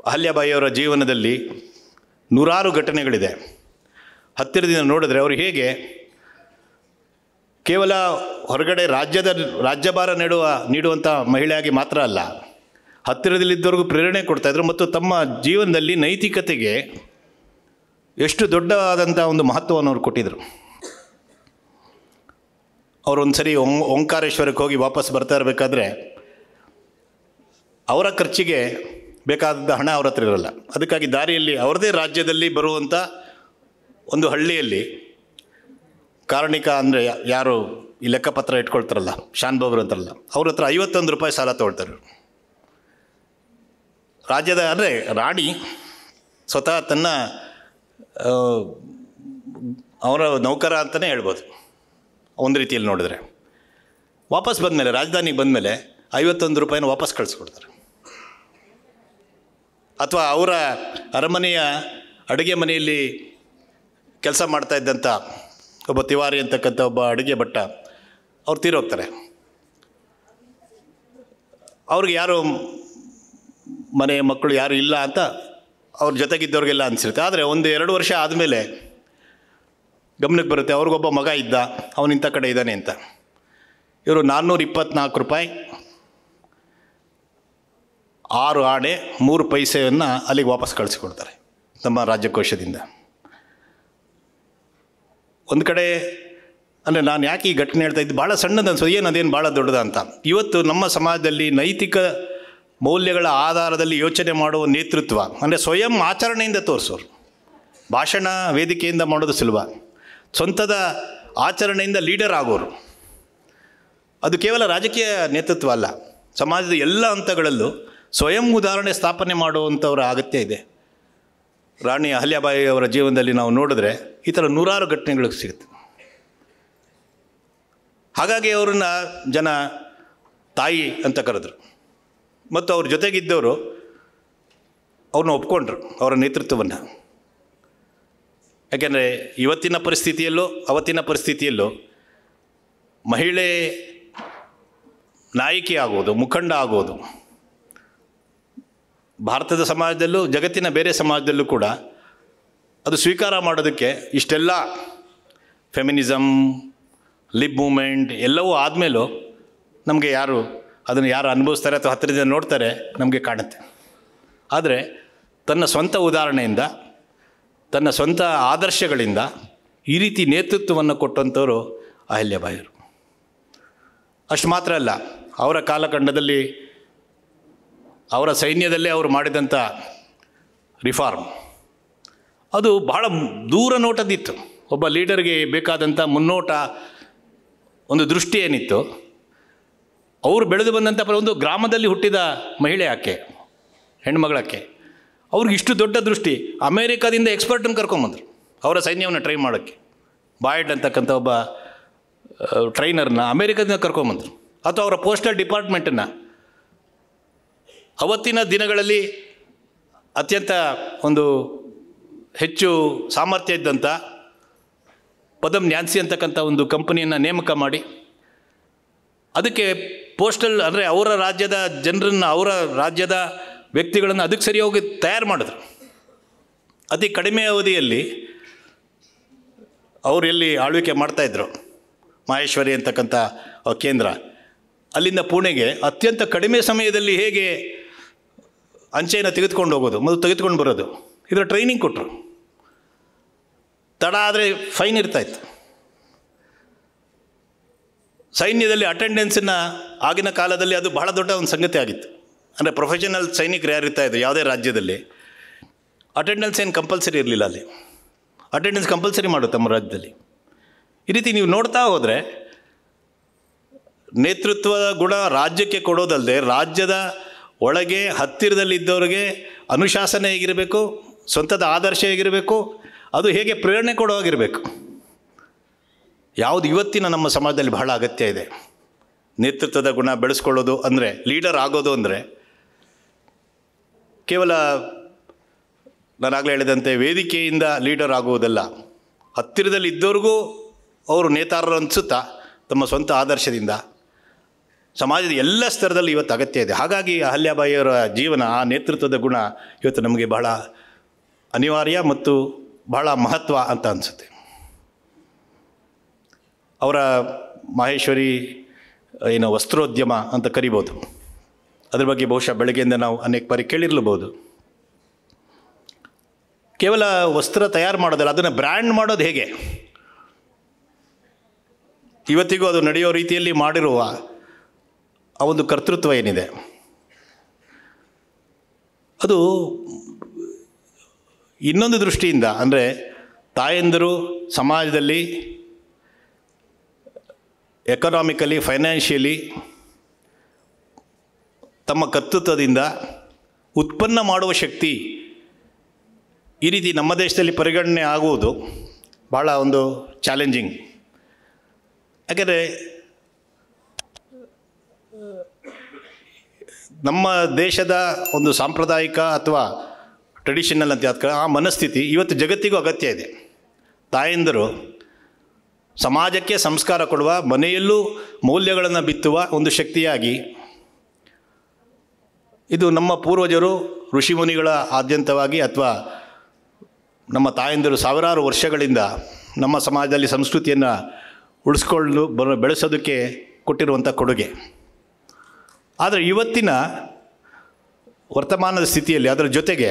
ಅಹಲ್ಯಾಬಾಯಿಯವರ ಜೀವನದಲ್ಲಿ ನೂರಾರು ಘಟನೆಗಳಿದೆ. ಹತ್ತಿರದಿಂದ ನೋಡಿದ್ರೆ ಅವರು ಹೇಗೆ ಕೇವಲ ಹೊರಗಡೆ ರಾಜ್ಯಭಾರ ನೀಡುವಂಥ ಮಹಿಳೆಯಾಗಿ ಮಾತ್ರ ಅಲ್ಲ, ಹತ್ತಿರದಲ್ಲಿದ್ದವ್ರಿಗೂ ಪ್ರೇರಣೆ ಕೊಡ್ತಾಯಿದ್ರು ಮತ್ತು ತಮ್ಮ ಜೀವನದಲ್ಲಿ ನೈತಿಕತೆಗೆ ಎಷ್ಟು ದೊಡ್ಡದಾದಂಥ ಒಂದು ಮಹತ್ವವನ್ನು ಅವರು ಕೊಟ್ಟಿದ್ದರು. ಅವರು ಒಂದು ಸರಿ ಓಂಕಾರೇಶ್ವರಕ್ಕೆ ಹೋಗಿ ವಾಪಸ್ ಬರ್ತಾ ಇರಬೇಕಾದ್ರೆ ಅವರ ಖರ್ಚಿಗೆ ಬೇಕಾದ ಹಣ ಅವ್ರ ಹತ್ರ ಇರಲ್ಲ. ಅದಕ್ಕಾಗಿ ದಾರಿಯಲ್ಲಿ ಅವ್ರದ್ದೇ ರಾಜ್ಯದಲ್ಲಿ ಬರುವಂಥ ಒಂದು ಹಳ್ಳಿಯಲ್ಲಿ ಕಾರಣಿಕ ಅಂದರೆ ಯಾರು ಈ ಲೆಕ್ಕಪತ್ರ ಇಟ್ಕೊಳ್ತಾರಲ್ಲ, ಶಾನ್ಭೋಗ್ರು ಅಂತಾರಲ್ಲ, ಅವ್ರ ಹತ್ರ 51 ರೂಪಾಯಿ ಸಾಲ ತೊಗೊಳ್ತಾರೆ. ರಾಜ್ಯದ ಅಂದರೆ ರಾಣಿ ಸ್ವತಃ ತನ್ನ ಅವರ ನೌಕರ ಅಂತಲೇ ಹೇಳ್ಬೋದು ಒಂದು ರೀತಿಯಲ್ಲಿ ನೋಡಿದ್ರೆ. ವಾಪಸ್ ಬಂದಮೇಲೆ, ರಾಜಧಾನಿಗೆ ಬಂದಮೇಲೆ 51 ರೂಪಾಯಿನ ವಾಪಸ್ ಕಳಿಸ್ಕೊಡ್ತಾರೆ. ಅಥವಾ ಅವರ ಅರಮನೆಯ ಅಡುಗೆ ಮನೆಯಲ್ಲಿ ಕೆಲಸ ಮಾಡ್ತಾ ಇದ್ದಂಥ ಒಬ್ಬ ತಿವಾರಿ ಅಂತಕ್ಕಂಥ ಒಬ್ಬ ಅಡುಗೆ ಭಟ್ಟ ಅವ್ರು ತೀರೋಗ್ತಾರೆ. ಅವ್ರಿಗೆ ಯಾರು ಮನೆ ಮಕ್ಕಳು ಯಾರು ಇಲ್ಲ ಅಂತ ಅವ್ರ ಜೊತೆಗಿದ್ದವ್ರಿಗೆಲ್ಲ ಅನಿಸಿರುತ್ತೆ. ಆದರೆ 1-2 ವರ್ಷ ಆದಮೇಲೆ ಗಮನಕ್ಕೆ ಬರುತ್ತೆ ಅವ್ರಿಗೊಬ್ಬ ಮಗ ಇದ್ದ, ಅವನಿಂಥ ಕಡೆ ಇದ್ದಾನೆ ಅಂತ. ಇವರು 424 ರೂಪಾಯಿ 6 ಆಣೆ 3 ಪೈಸೆಯನ್ನು ಅಲ್ಲಿಗೆ ವಾಪಸ್ ಕಳಿಸ್ಕೊಡ್ತಾರೆ ನಮ್ಮ ರಾಜ್ಯಕೋಶದಿಂದ. ಒಂದು ಕಡೆ ಅಂದರೆ ನಾನು ಯಾಕೆ ಈ ಘಟನೆ ಹೇಳ್ತಾ ಇದ್ದು, ಭಾಳ ಸಣ್ಣದು ಅನ್ಸೋದು, ಅದೇನು ಭಾಳ ದೊಡ್ಡದ ಅಂತ. ಇವತ್ತು ನಮ್ಮ ಸಮಾಜದಲ್ಲಿ ನೈತಿಕ ಮೌಲ್ಯಗಳ ಆಧಾರದಲ್ಲಿ ಯೋಚನೆ ಮಾಡುವ ನೇತೃತ್ವ ಅಂದರೆ ಸ್ವಯಂ ಆಚರಣೆಯಿಂದ ತೋರಿಸೋರು. ಭಾಷಣ ವೇದಿಕೆಯಿಂದ ಮಾಡೋದು ಸುಲಭ, ಸ್ವಂತದ ಆಚರಣೆಯಿಂದ ಲೀಡರ್ ಆಗೋರು. ಅದು ಕೇವಲ ರಾಜಕೀಯ ನೇತೃತ್ವ ಅಲ್ಲ, ಸಮಾಜದ ಎಲ್ಲ ಹಂತಗಳಲ್ಲೂ ಸ್ವಯಂ ಉದಾಹರಣೆ ಸ್ಥಾಪನೆ ಮಾಡುವಂಥವ್ರ ಅಗತ್ಯ ಇದೆ. ರಾಣಿ ಅಹಲ್ಯಾಬಾಯಿ ಅವರ ಜೀವನದಲ್ಲಿ ನಾವು ನೋಡಿದ್ರೆ ಈ ಥರ ನೂರಾರು ಘಟನೆಗಳು ಸಿಗುತ್ತೆ. ಹಾಗಾಗಿ ಅವ್ರನ್ನ ಜನ ತಾಯಿ ಅಂತ ಕರೆದ್ರು ಮತ್ತು ಅವ್ರ ಜೊತೆಗಿದ್ದವರು ಅವ್ರನ್ನ ಒಪ್ಕೊಂಡ್ರು, ಅವರ ನೇತೃತ್ವವನ್ನು. ಯಾಕೆಂದರೆ ಇವತ್ತಿನ ಪರಿಸ್ಥಿತಿಯಲ್ಲೂ ಅವತ್ತಿನ ಪರಿಸ್ಥಿತಿಯಲ್ಲೂ ಮಹಿಳೆ ನಾಯಕಿ ಆಗೋದು, ಮುಖಂಡ ಆಗೋದು ಭಾರತದ ಸಮಾಜದಲ್ಲೂ ಜಗತ್ತಿನ ಬೇರೆ ಸಮಾಜದಲ್ಲೂ ಕೂಡ ಅದು ಸ್ವೀಕಾರ ಮಾಡೋದಕ್ಕೆ ಇಷ್ಟೆಲ್ಲ ಫೆಮಿನಿಸಮ್, ಲಿಬ್ ಮೂಮೆಂಟ್ ಎಲ್ಲವೂ ಆದಮೇಲೂ ನಮಗೆ ಅದನ್ನು ಯಾರು ಅನುಭವಿಸ್ತಾರೆ ಅಥವಾ ಹತ್ತಿರದಿಂದ ನೋಡ್ತಾರೆ ನಮಗೆ ಕಾಣುತ್ತೆ. ಆದರೆ ತನ್ನ ಸ್ವಂತ ಉದಾಹರಣೆಯಿಂದ, ತನ್ನ ಸ್ವಂತ ಆದರ್ಶಗಳಿಂದ ಈ ರೀತಿ ನೇತೃತ್ವವನ್ನು ಕೊಟ್ಟಂಥವರು ಅಹಲ್ಯಾಬಾಯಿಯವರು. ಅಷ್ಟು ಮಾತ್ರ ಅಲ್ಲ, ಅವರ ಕಾಲಖಂಡದಲ್ಲಿ ಅವರ ಸೈನ್ಯದಲ್ಲೇ ಅವರು ಮಾಡಿದಂಥ ರಿಫಾರ್ಮ್ ಅದು ಬಹಳ ದೂರ ನೋಟದಿತ್ತು. ಒಬ್ಬ ಲೀಡರ್ಗೆ ಬೇಕಾದಂಥ ಮುನ್ನೋಟ, ಒಂದು ದೃಷ್ಟಿ ಏನಿತ್ತು, ಅವರು ಬೆಳೆದು ಬಂದಂಥ ಒಂದು ಗ್ರಾಮದಲ್ಲಿ ಹುಟ್ಟಿದ ಮಹಿಳೆ ಆಕೆ, ಹೆಣ್ಮಗಳಾಕೆ, ಅವ್ರಿಗೆ ಇಷ್ಟು ದೊಡ್ಡ ದೃಷ್ಟಿ. ಅಮೇರಿಕಾದಿಂದ ಎಕ್ಸ್ಪರ್ಟನ್ನು ಕರ್ಕೊಂಬಂದರು ಅವರ ಸೈನ್ಯವನ್ನು ಟ್ರೈನ್ ಮಾಡೋಕ್ಕೆ. ಬಾಯ್ಡ್ ಅಂತಕ್ಕಂಥ ಒಬ್ಬ ಟ್ರೈನರ್ನ ಅಮೇರಿಕಾದಿಂದ ಕರ್ಕೊಂಬಂದರು. ಅಥವಾ ಅವರ ಪೋಸ್ಟಲ್ ಡಿಪಾರ್ಟ್ಮೆಂಟನ್ನು ಅವತ್ತಿನ ದಿನಗಳಲ್ಲಿ ಅತ್ಯಂತ ಒಂದು ಹೆಚ್ಚು ಸಾಮರ್ಥ್ಯ ಇದ್ದಂಥ ಪದಮ್ ನ್ಯಾನ್ಸಿ ಅಂತಕ್ಕಂಥ ಒಂದು ಕಂಪನಿಯನ್ನು ನೇಮಕ ಮಾಡಿ ಅದಕ್ಕೆ ಪೋಸ್ಟಲ್ ಅಂದರೆ ಅವರ ರಾಜ್ಯದ ಜನರನ್ನು, ಅವರ ರಾಜ್ಯದ ವ್ಯಕ್ತಿಗಳನ್ನು ಅದಕ್ಕೆ ಸರಿಯಾಗಿ ತಯಾರು ಮಾಡಿದ್ರು. ಅತಿ ಕಡಿಮೆ ಅವಧಿಯಲ್ಲಿ ಅವರು ಎಲ್ಲಿ ಆಳ್ವಿಕೆ ಮಾಡ್ತಾಯಿದ್ರು, ಮಹೇಶ್ವರಿ ಅಂತಕ್ಕಂಥ ಕೇಂದ್ರ, ಅಲ್ಲಿಂದ ಪುಣೆಗೆ ಅತ್ಯಂತ ಕಡಿಮೆ ಸಮಯದಲ್ಲಿ ಹೇಗೆ ಅಂಚೆಯನ್ನು ತೆಗೆದುಕೊಂಡು ಹೋಗೋದು ಮತ್ತು ತೆಗೆದುಕೊಂಡು ಬರೋದು, ಇದರ ಟ್ರೈನಿಂಗ್ ಕೊಟ್ಟರು. ತಡ ಆದರೆ ಫೈನ್ ಇರ್ತಾಯಿತ್ತು. ಸೈನ್ಯದಲ್ಲಿ ಅಟೆಂಡೆನ್ಸನ್ನು ಆಗಿನ ಕಾಲದಲ್ಲಿ ಅದು ಬಹಳ ದೊಡ್ಡ ಒಂದು ಸಂಗತಿ ಆಗಿತ್ತು. ಅಂದರೆ ಪ್ರೊಫೆಷನಲ್ ಸೈನಿಕರು ಯಾರು ಇರ್ತಾಯಿದ್ರು ಯಾವುದೇ ರಾಜ್ಯದಲ್ಲಿ, ಅಟೆಂಡೆನ್ಸ್ ಏನು ಕಂಪಲ್ಸರಿ ಇರಲಿಲ್ಲ. ಅಲ್ಲಿ ಅಟೆಂಡೆನ್ಸ್ ಕಂಪಲ್ಸರಿ ಮಾಡು ತಮ್ಮ ರಾಜ್ಯದಲ್ಲಿ. ಈ ರೀತಿ ನೀವು ನೋಡ್ತಾ ಹೋದರೆ ನೇತೃತ್ವದ ಗುಣ ರಾಜ್ಯಕ್ಕೆ ಕೊಡೋದಲ್ಲದೆ ರಾಜ್ಯದ ಒಳಗೆ ಹತ್ತಿರದಲ್ಲಿದ್ದವರಿಗೆ ಅನುಶಾಸನೆ ಹೇಗಿರಬೇಕು, ಸ್ವಂತದ ಆದರ್ಶ ಹೇಗಿರಬೇಕು, ಅದು ಹೇಗೆ ಪ್ರೇರಣೆ ಕೊಡೋ ಹಾಗಿರಬೇಕು. ಯಾವುದು ಇವತ್ತಿನ ನಮ್ಮ ಸಮಾಜದಲ್ಲಿ ಬಹಳ ಅಗತ್ಯ ಇದೆ. ನೇತೃತ್ವದ ಗುಣ ಬೆಳೆಸ್ಕೊಳ್ಳೋದು ಅಂದರೆ, ಲೀಡರ್ ಆಗೋದು ಅಂದರೆ ಕೇವಲ ನಾನಾಗಲೇ ಹೇಳಿದಂತೆ ವೇದಿಕೆಯಿಂದ ಲೀಡರ್ ಆಗುವುದಲ್ಲ, ಹತ್ತಿರದಲ್ಲಿ ಇದ್ದವ್ರಿಗೂ ಅವರು ನೇತಾರರು ಅನಿಸುತ್ತಾ ತಮ್ಮ ಸ್ವಂತ ಆದರ್ಶದಿಂದ ಸಮಾಜದ ಎಲ್ಲ ಸ್ತರದಲ್ಲಿ ಇವತ್ತು ಅಗತ್ಯ ಇದೆ. ಹಾಗಾಗಿ ಅಹಲ್ಯಾಬಾಯಿಯವರ ಜೀವನ, ಆ ನೇತೃತ್ವದ ಗುಣ ಇವತ್ತು ನಮಗೆ ಬಹಳ ಅನಿವಾರ್ಯ ಮತ್ತು ಬಹಳ ಮಹತ್ವ ಅಂತ ಅನಿಸುತ್ತೆ. ಅವರ ಮಾಹೇಶ್ವರಿ ವಸ್ತ್ರೋದ್ಯಮ ಅಂತ ಕರಿಬೋದು. ಅದ್ರ ಬಗ್ಗೆ ಬಹುಶಃ ಬೆಳಗ್ಗೆಯಿಂದ ನಾವು ಅನೇಕ ಬಾರಿ ಕೇಳಿರಲೂಬಹುದು. ಕೇವಲ ವಸ್ತ್ರ ತಯಾರು ಮಾಡೋದಲ್ಲ, ಅದನ್ನು ಬ್ರ್ಯಾಂಡ್ ಮಾಡೋದು ಹೇಗೆ, ಇವತ್ತಿಗೂ ಅದು ನಡೆಯೋ ರೀತಿಯಲ್ಲಿ ಮಾಡಿರುವ ಆ ಒಂದು ಕರ್ತೃತ್ವ ಏನಿದೆ, ಅದು ಇನ್ನೊಂದು ದೃಷ್ಟಿಯಿಂದ ಅಂದರೆ ತಾಯಂದಿರು ಸಮಾಜದಲ್ಲಿ ಎಕನಾಮಿಕಲಿ, ಫೈನಾನ್ಷಿಯಲಿ ತಮ್ಮ ಕರ್ತೃತ್ವದಿಂದ ಉತ್ಪನ್ನ ಮಾಡುವ ಶಕ್ತಿ ಈ ರೀತಿ ನಮ್ಮ ದೇಶದಲ್ಲಿ ಪರಿಗಣನೆ ಆಗುವುದು ಭಾಳ ಒಂದು ಚಾಲೆಂಜಿಂಗ್. ಯಾಕೆಂದರೆ ನಮ್ಮ ದೇಶದ ಒಂದು ಸಾಂಪ್ರದಾಯಿಕ ಅಥವಾ ಟ್ರೆಡಿಷನಲ್ ಅಂತ ಆ ಮನಸ್ಥಿತಿ ಇವತ್ತು ಜಗತ್ತಿಗೂ ಅಗತ್ಯ ಇದೆ. ತಾಯಂದಿರು ಸಮಾಜಕ್ಕೆ ಸಂಸ್ಕಾರ ಕೊಡುವ, ಮನೆಯಲ್ಲೂ ಮೌಲ್ಯಗಳನ್ನು ಬಿತ್ತುವ ಒಂದು ಶಕ್ತಿಯಾಗಿ, ಇದು ನಮ್ಮ ಪೂರ್ವಜರು ಋಷಿಮುನಿಗಳ ಆದ್ಯಂತವಾಗಿ ಅಥವಾ ನಮ್ಮ ತಾಯಂದಿರು ಸಾವಿರಾರು ವರ್ಷಗಳಿಂದ ನಮ್ಮ ಸಮಾಜದಲ್ಲಿ ಸಂಸ್ಕೃತಿಯನ್ನು ಉಳಿಸ್ಕೊಂಡು ಬೆಳೆಸೋದಕ್ಕೆ ಕೊಟ್ಟಿರುವಂಥ ಕೊಡುಗೆ. ಆದರೆ ಇವತ್ತಿನ ವರ್ತಮಾನದ ಸ್ಥಿತಿಯಲ್ಲಿ ಅದರ ಜೊತೆಗೆ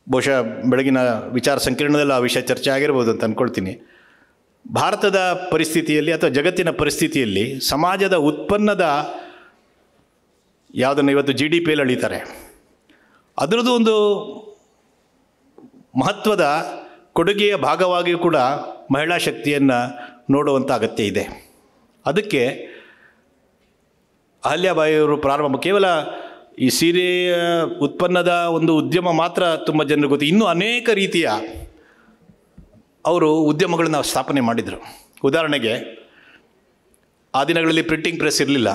ಬಹುಶಃ ಬೆಳಗಿನ ವಿಚಾರ ಸಂಕಿರಣದಲ್ಲಿ ಆ ವಿಷಯ ಚರ್ಚೆ ಆಗಿರ್ಬೋದು ಅಂತ ಅಂದ್ಕೊಳ್ತೀನಿ. ಭಾರತದ ಪರಿಸ್ಥಿತಿಯಲ್ಲಿ ಅಥವಾ ಜಗತ್ತಿನ ಪರಿಸ್ಥಿತಿಯಲ್ಲಿ ಸಮಾಜದ ಉತ್ಪನ್ನದ ಯಾವುದನ್ನು ಇವತ್ತು GDPಯಲ್ಲಿ ಅಳೀತಾರೆ, ಅದರದ್ದು ಒಂದು ಮಹತ್ವದ ಕೊಡುಗೆಯ ಭಾಗವಾಗಿಯೂ ಕೂಡ ಮಹಿಳಾ ಶಕ್ತಿಯನ್ನು ನೋಡುವಂಥ ಅಗತ್ಯ ಇದೆ. ಅದಕ್ಕೆ ಅಹಲ್ಯಾಬಾಯಿಯವರು ಪ್ರಾರಂಭ ಕೇವಲ ಈ ಸೀರೆಯ ಉತ್ಪನ್ನದ ಒಂದು ಉದ್ಯಮ ಮಾತ್ರ ತುಂಬ ಜನರಿಗೆ ಗೊತ್ತು. ಇನ್ನೂ ಅನೇಕ ರೀತಿಯ ಅವರು ಉದ್ಯಮಗಳನ್ನು ಸ್ಥಾಪನೆ ಮಾಡಿದರು. ಉದಾಹರಣೆಗೆ ಆ ದಿನಗಳಲ್ಲಿ ಪ್ರಿಂಟಿಂಗ್ ಪ್ರೆಸ್ ಇರಲಿಲ್ಲ.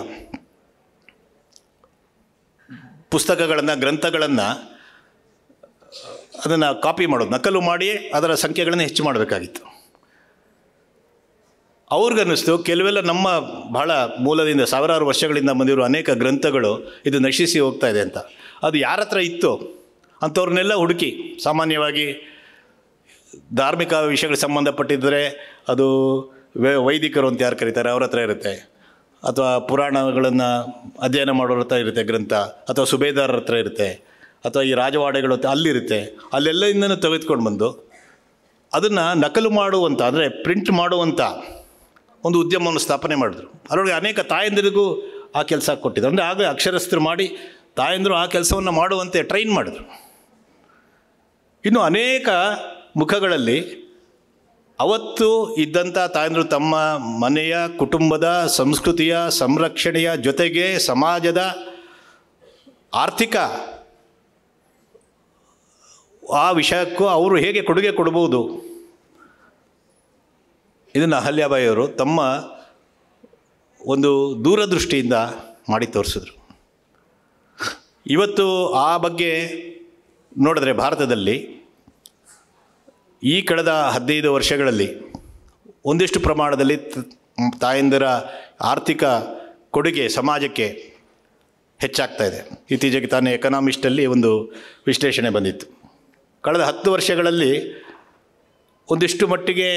ಪುಸ್ತಕಗಳನ್ನು, ಗ್ರಂಥಗಳನ್ನು ಅದನ್ನು ಕಾಪಿ ಮಾಡೋದು, ನಕಲು ಮಾಡಿ ಅದರ ಸಂಖ್ಯೆಗಳನ್ನು ಹೆಚ್ಚು ಮಾಡಬೇಕಾಗಿತ್ತು. ಅವ್ರಿಗನ್ನಿಸ್ತು ಕೆಲವೆಲ್ಲ ನಮ್ಮ ಬಹಳ ಮೂಲದಿಂದ ಸಾವಿರಾರು ವರ್ಷಗಳಿಂದ ಬಂದಿರೋ ಅನೇಕ ಗ್ರಂಥಗಳು ಇದು ನಶಿಸಿ ಹೋಗ್ತಾ ಇದೆ ಅಂತ. ಅದು ಯಾರ ಹತ್ರ ಇತ್ತು ಅಂಥವ್ರನ್ನೆಲ್ಲ ಹುಡುಕಿ, ಸಾಮಾನ್ಯವಾಗಿ ಧಾರ್ಮಿಕ ವಿಷಯಗಳಿಗೆ ಸಂಬಂಧಪಟ್ಟಿದ್ದರೆ ಅದು ವೈದಿಕರು ಅಂತ ಯಾರು ಕರೀತಾರೆ ಅವ್ರ ಹತ್ರ ಇರುತ್ತೆ, ಅಥವಾ ಪುರಾಣಗಳನ್ನು ಅಧ್ಯಯನ ಮಾಡೋರ ಹತ್ರ ಇರುತ್ತೆ ಗ್ರಂಥ, ಅಥವಾ ಸುಬೇದಾರರ ಹತ್ರ ಇರುತ್ತೆ, ಅಥವಾ ಈ ರಾಜವಾಡೆಗಳು ಅಲ್ಲಿರುತ್ತೆ. ಅಲ್ಲೆಲ್ಲದಿಂದನೂ ತೆಗೆದುಕೊಂಡು ಬಂದು ಅದನ್ನು ನಕಲು ಮಾಡುವಂಥ ಅಂದರೆ ಪ್ರಿಂಟ್ ಮಾಡುವಂಥ ಒಂದು ಉದ್ಯಮವನ್ನು ಸ್ಥಾಪನೆ ಮಾಡಿದ್ರು. ಅದರೊಳಗೆ ಅನೇಕ ತಾಯಂದಿರಿಗೂ ಆ ಕೆಲಸ ಕೊಟ್ಟಿದ್ರು. ಅಂದರೆ ಆಗ ಅಕ್ಷರಸ್ಥರು ಮಾಡಿ ತಾಯಂದಿರು ಆ ಕೆಲಸವನ್ನು ಮಾಡುವಂತೆ ಟ್ರೈನ್ ಮಾಡಿದ್ರು. ಇನ್ನು ಅನೇಕ ಮುಖಗಳಲ್ಲಿ ಅವತ್ತು ಇದ್ದಂಥ ತಾಯಂದಿರು ತಮ್ಮ ಮನೆಯ, ಕುಟುಂಬದ, ಸಂಸ್ಕೃತಿಯ ಸಂರಕ್ಷಣೆಯ ಜೊತೆಗೆ ಸಮಾಜದ ಆರ್ಥಿಕ ಆ ವಿಷಯಕ್ಕೂ ಅವರು ಹೇಗೆ ಕೊಡುಗೆ ಕೊಡ್ಬೋದು, ಇದನ್ನು ಅಹಲ್ಯಾಬಾಯಿಯವರು ತಮ್ಮ ಒಂದು ದೂರದೃಷ್ಟಿಯಿಂದ ಮಾಡಿ ತೋರಿಸಿದ್ರು. ಇವತ್ತು ಆ ಬಗ್ಗೆ ನೋಡಿದ್ರೆ ಭಾರತದಲ್ಲಿ ಈ ಕಳೆದ 15 ವರ್ಷಗಳಲ್ಲಿ ಒಂದಿಷ್ಟು ಪ್ರಮಾಣದಲ್ಲಿ ತಾಯಂದಿರ ಆರ್ಥಿಕ ಕೊಡುಗೆ ಸಮಾಜಕ್ಕೆ ಹೆಚ್ಚಾಗ್ತಾ ಇದೆ. ಇತ್ತೀಚೆಗೆ ತಾನೇ ಎಕನಾಮಿಸ್ಟಲ್ಲಿ ಒಂದು ವಿಶ್ಲೇಷಣೆ ಬಂದಿತ್ತು. ಕಳೆದ 10 ವರ್ಷಗಳಲ್ಲಿ ಒಂದಿಷ್ಟು ಮಟ್ಟಿಗೆ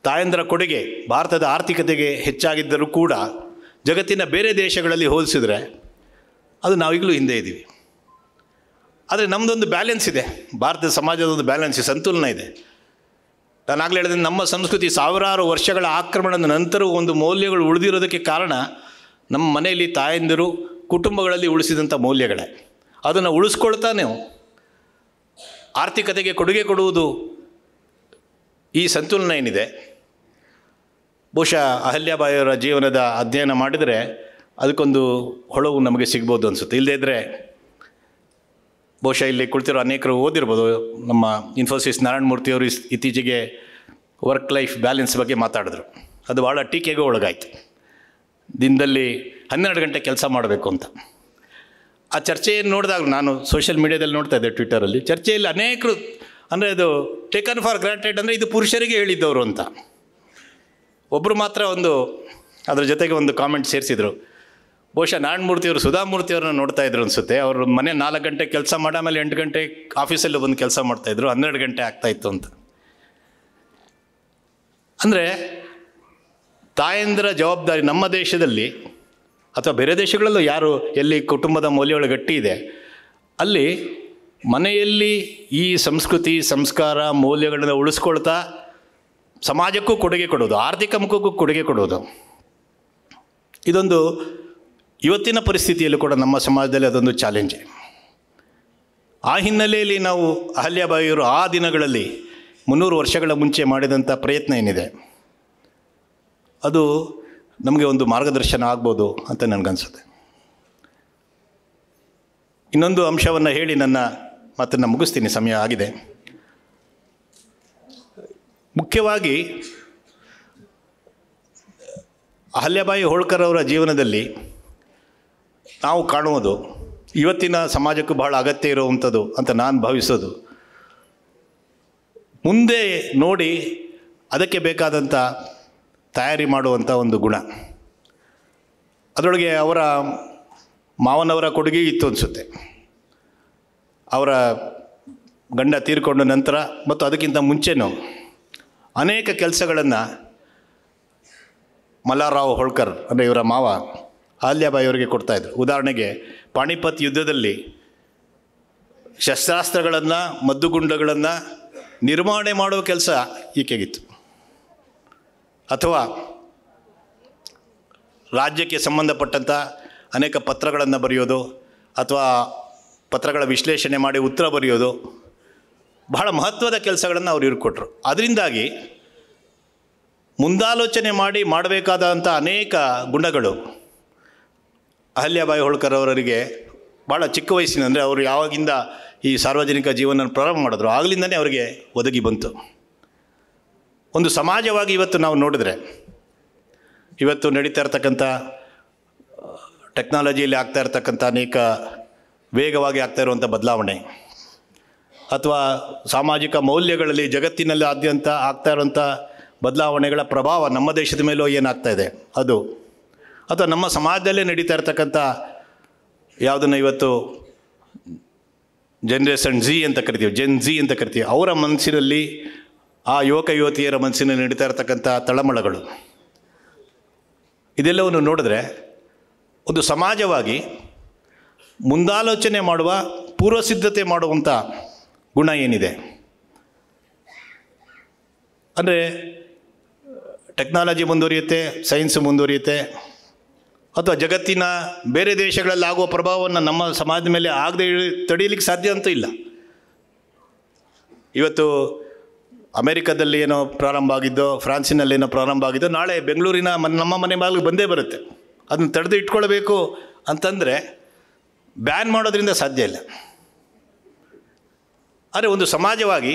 ತಾಯಂದಿರ ಕೊಡುಗೆ ಭಾರತದ ಆರ್ಥಿಕತೆಗೆ ಹೆಚ್ಚಾಗಿದ್ದರೂ ಕೂಡ ಜಗತ್ತಿನ ಬೇರೆ ದೇಶಗಳಲ್ಲಿ ಹೋಲಿಸಿದ್ರೆ ಅದು ನಾವೀಗಲೂ ಹಿಂದೆ ಇದ್ದೀವಿ. ಆದರೆ ನಮ್ಮದೊಂದು ಬ್ಯಾಲೆನ್ಸ್ ಇದೆ, ಭಾರತದ ಸಮಾಜದೊಂದು ಬ್ಯಾಲೆನ್ಸ್, ಸಂತುಲನ ಇದೆ. ನಾನಾಗಲೇ ಹೇಳಿದ್ರೆ ನಮ್ಮ ಸಂಸ್ಕೃತಿ ಸಾವಿರಾರು ವರ್ಷಗಳ ಆಕ್ರಮಣದ ನಂತರ ಒಂದು ಮೌಲ್ಯಗಳು ಉಳಿದಿರೋದಕ್ಕೆ ಕಾರಣ ನಮ್ಮ ಮನೆಯಲ್ಲಿ ತಾಯಂದಿರು ಕುಟುಂಬಗಳಲ್ಲಿ ಉಳಿಸಿದಂಥ ಮೌಲ್ಯಗಳೇ. ಅದನ್ನು ಉಳಿಸ್ಕೊಳ್ತಾ ನೀವು ಆರ್ಥಿಕತೆಗೆ ಕೊಡುಗೆ ಕೊಡುವುದು ಈ ಸಂತುಲನ ಏನಿದೆ, ಬಹುಶಃ ಅಹಲ್ಯಾಬಾಯಿಯವರ ಜೀವನದ ಅಧ್ಯಯನ ಮಾಡಿದರೆ ಅದಕ್ಕೊಂದು ಹೊಳವು ನಮಗೆ ಸಿಗ್ಬೋದು ಅನಿಸುತ್ತೆ. ಇಲ್ಲದೇ ಇದ್ದರೆ ಬಹುಶಃ ಇಲ್ಲಿ ಕುಳಿತಿರೋ ಅನೇಕರು ಓದಿರ್ಬೋದು. ನಮ್ಮ ಇನ್ಫೋಸಿಸ್ ನಾರಾಯಣಮೂರ್ತಿಯವರು ಇತ್ತೀಚೆಗೆ ವರ್ಕ್ ಲೈಫ್ ಬ್ಯಾಲೆನ್ಸ್ ಬಗ್ಗೆ ಮಾತಾಡಿದ್ರು. ಅದು ಭಾಳ ಟೀಕೆಗೂ ಒಳಗಾಯಿತು. ದಿನದಲ್ಲಿ 12 ಗಂಟೆ ಕೆಲಸ ಮಾಡಬೇಕು ಅಂತ. ಆ ಚರ್ಚೆಯನ್ನು ನೋಡಿದಾಗ ನಾನು ಸೋಷಿಯಲ್ ಮೀಡಿಯಾದಲ್ಲಿ ನೋಡ್ತಾ ಇದ್ದೆ, ಟ್ವಿಟರಲ್ಲಿ ಚರ್ಚೆಯಲ್ಲಿ ಅನೇಕರು ಅಂದರೆ ಅದು ಟೇಕನ್ ಫಾರ್ ಗ್ರಾಂಟೆಡ್ ಅಂದರೆ ಇದು ಪುರುಷರಿಗೆ ಹೇಳಿದ್ದವರು ಅಂತ. ಒಬ್ಬರು ಮಾತ್ರ ಅದರ ಜೊತೆಗೆ ಒಂದು ಕಾಮೆಂಟ್ ಸೇರಿಸಿದರು. ಬಹುಶಃ ನಾರಾಯಣಮೂರ್ತಿಯವರು ಸುಧಾಮೂರ್ತಿಯವ್ರನ್ನ ನೋಡ್ತಾ ಇದ್ರು ಅನಿಸುತ್ತೆ. ಅವರು ಮನೆ 4 ಗಂಟೆ ಕೆಲಸ ಮಾಡಿ ಆಮೇಲೆ 8 ಗಂಟೆ ಆಫೀಸಲ್ಲಿ ಬಂದು ಕೆಲಸ ಮಾಡ್ತಾಯಿದ್ರು, 12 ಗಂಟೆ ಆಗ್ತಾಯಿತ್ತು ಅಂತ. ಅಂದರೆ ತಾಯಂದಿರ ಜವಾಬ್ದಾರಿ ನಮ್ಮ ದೇಶದಲ್ಲಿ ಅಥವಾ ಬೇರೆ ದೇಶಗಳಲ್ಲೂ ಯಾರು ಎಲ್ಲಿ ಕುಟುಂಬದ ಮೌಲ್ಯಗಳು ಗಟ್ಟಿ ಇದೆ ಅಲ್ಲಿ ಮನೆಯಲ್ಲಿ ಈ ಸಂಸ್ಕೃತಿ ಸಂಸ್ಕಾರ ಮೌಲ್ಯಗಳನ್ನು ಉಳಿಸ್ಕೊಳ್ತಾ ಸಮಾಜಕ್ಕೂ ಕೊಡುಗೆ ಕೊಡೋದು, ಆರ್ಥಿಕ ಮುಖಕ್ಕೂ ಕೊಡುಗೆ ಕೊಡೋದು, ಇದೊಂದು ಇವತ್ತಿನ ಪರಿಸ್ಥಿತಿಯಲ್ಲೂ ಕೂಡ ನಮ್ಮ ಸಮಾಜದಲ್ಲಿ ಅದೊಂದು ಚಾಲೆಂಜ್. ಆ ಹಿನ್ನೆಲೆಯಲ್ಲಿ ನಾವು ಅಹಲ್ಯಾಬಾಯಿಯವರು ಆ ದಿನಗಳಲ್ಲಿ 300 ವರ್ಷಗಳ ಮುಂಚೆ ಮಾಡಿದಂಥ ಪ್ರಯತ್ನ ಏನಿದೆ ಅದು ನಮಗೆ ಒಂದು ಮಾರ್ಗದರ್ಶನ ಆಗ್ಬೋದು ಅಂತ ನನಗನ್ಸುತ್ತೆ. ಇನ್ನೊಂದು ಅಂಶವನ್ನು ಹೇಳಿ ನನ್ನ ಮಾತನ್ನು ಮುಗಿಸ್ತೀನಿ, ಸಮಯ ಆಗಿದೆ. ಮುಖ್ಯವಾಗಿ ಅಹಲ್ಯಾಬಾಯಿ ಹೋಳ್ಕರ್ ಅವರ ಜೀವನದಲ್ಲಿ ನಾವು ಕಾಣುವುದು ಇವತ್ತಿನ ಸಮಾಜಕ್ಕೂ ಬಹಳ ಅಗತ್ಯ ಇರುವಂಥದ್ದು ಅಂತ ನಾನು ಭಾವಿಸೋದು, ಮುಂದೆ ನೋಡಿ ಅದಕ್ಕೆ ಬೇಕಾದಂಥ ತಯಾರಿ ಮಾಡುವಂಥ ಒಂದು ಗುಣ. ಅದರೊಳಗೆ ಅವರ ಮಾವನವರ ಕೊಡುಗೆ ಇತ್ತು ಅನಿಸುತ್ತೆ. ಅವರ ಗಂಡ ತೀರ್ಕೊಂಡ ನಂತರ ಮತ್ತು ಅದಕ್ಕಿಂತ ಮುಂಚೆನೂ ಅನೇಕ ಕೆಲಸಗಳನ್ನು ಮಲ್ಲಾರಾವ್ ಹೋಳ್ಕರ್ ಅಂದರೆ ಇವರ ಮಾವ ಅಹಲ್ಯಾಬಾಯಿಯವರಿಗೆ ಕೊಡ್ತಾಯಿದ್ರು. ಉದಾಹರಣೆಗೆ ಪಾಣಿಪತ್ ಯುದ್ಧದಲ್ಲಿ ಶಸ್ತ್ರಾಸ್ತ್ರಗಳನ್ನು ಮದ್ದುಗುಂಡಗಳನ್ನು ನಿರ್ವಹಣೆ ಮಾಡುವ ಕೆಲಸ ಈಕೆಗಿತ್ತು. ಅಥವಾ ರಾಜ್ಯಕ್ಕೆ ಸಂಬಂಧಪಟ್ಟಂಥ ಅನೇಕ ಪತ್ರಗಳನ್ನು ಬರೆಯೋದು ಅಥವಾ ಪತ್ರಗಳ ವಿಶ್ಲೇಷಣೆ ಮಾಡಿ ಉತ್ತರ ಬರೆಯೋದು ಬಹಳ ಮಹತ್ವದ ಕೆಲಸಗಳನ್ನು ಅವ್ರು ಇವ್ರಿಗೆ ಅದರಿಂದಾಗಿ ಮುಂದಾಲೋಚನೆ ಮಾಡಿ ಮಾಡಬೇಕಾದಂಥ ಅನೇಕ ಗುಣಗಳು ಅಹಲ್ಯಾಬಾಯಿ ಹೋಳ್ಕರ್ ಅವರಿಗೆ ಭಾಳ ಚಿಕ್ಕ ವಯಸ್ಸಿನ, ಅಂದರೆ ಅವರು ಯಾವಾಗಿಂದ ಈ ಸಾರ್ವಜನಿಕ ಜೀವನ ಪ್ರಾರಂಭ ಮಾಡಿದ್ರು ಆಗಲಿಂದನೇ ಅವರಿಗೆ ಒದಗಿ ಬಂತು. ಒಂದು ಸಮಾಜವಾಗಿ ಇವತ್ತು ನಾವು ನೋಡಿದ್ರೆ ಇವತ್ತು ನಡೀತಾ ಇರ್ತಕ್ಕಂಥ ಟೆಕ್ನಾಲಜಿಯಲ್ಲಿ ಆಗ್ತಾ ಇರ್ತಕ್ಕಂಥ ಅನೇಕ ವೇಗವಾಗಿ ಆಗ್ತಾ ಇರುವಂಥ ಬದಲಾವಣೆ ಅಥವಾ ಸಾಮಾಜಿಕ ಮೌಲ್ಯಗಳಲ್ಲಿ ಜಗತ್ತಿನಲ್ಲಿ ಆದ್ಯಂತ ಆಗ್ತಾ ಇರುವಂಥ ಬದಲಾವಣೆಗಳ ಪ್ರಭಾವ ನಮ್ಮ ದೇಶದ ಮೇಲೂ ಏನಾಗ್ತಾ ಇದೆ ಅದು, ಅಥವಾ ನಮ್ಮ ಸಮಾಜದಲ್ಲೇ ನಡೀತಾ ಇರ್ತಕ್ಕಂಥ ಯಾವುದನ್ನು ಇವತ್ತು ಜನರೇಷನ್ ಜಿ ಅಂತ ಕರಿತೀವಿ, ಜೆನ್ ಜಿ ಅಂತ ಕರಿತೀವಿ, ಅವರ ಮನಸ್ಸಿನಲ್ಲಿ ಆ ಯುವಕ ಯುವತಿಯರ ಮನಸ್ಸಿನಲ್ಲಿ ನಡೀತಾ ಇರ್ತಕ್ಕಂಥ ತಳಮಳಗಳು ಇದೆಲ್ಲವನ್ನು ನೋಡಿದ್ರೆ ಒಂದು ಸಮಾಜವಾಗಿ ಮುಂದಾಲೋಚನೆ ಮಾಡುವ ಪೂರ್ವಸಿದ್ಧತೆ ಮಾಡುವಂಥ ಗುಣ ಏನಿದೆ ಅಂದರೆ ಟೆಕ್ನಾಲಜಿ ಮುಂದುವರಿಯುತ್ತೆ, ಸೈನ್ಸ್ ಮುಂದುವರಿಯುತ್ತೆ, ಅಥವಾ ಜಗತ್ತಿನ ಬೇರೆ ದೇಶಗಳಲ್ಲಿ ಆಗುವ ಪ್ರಭಾವವನ್ನು ನಮ್ಮ ಸಮಾಜದ ಮೇಲೆ ಆಗದೆ ತಡೆಯಲಿಕ್ಕೆ ಸಾಧ್ಯ ಅಂತೂ ಇಲ್ಲ. ಇವತ್ತು ಅಮೆರಿಕದಲ್ಲಿ ಏನೋ ಪ್ರಾರಂಭ ಆಗಿದ್ದೋ, ಫ್ರಾನ್ಸಿನಲ್ಲಿ ಏನೋ ಪ್ರಾರಂಭ ಆಗಿದ್ದೋ, ನಾಳೆ ಬೆಂಗಳೂರಿನ ನಮ್ಮ ಮನೆ ಬಾಗಿಲು ಬಂದೇ ಬರುತ್ತೆ. ಅದನ್ನು ತಡೆದು ಇಟ್ಕೊಳ್ಬೇಕು ಅಂತಂದರೆ ಬ್ಯಾನ್ ಮಾಡೋದ್ರಿಂದ ಸಾಧ್ಯ ಇಲ್ಲ. ಆದರೆ ಒಂದು ಸಮಾಜವಾಗಿ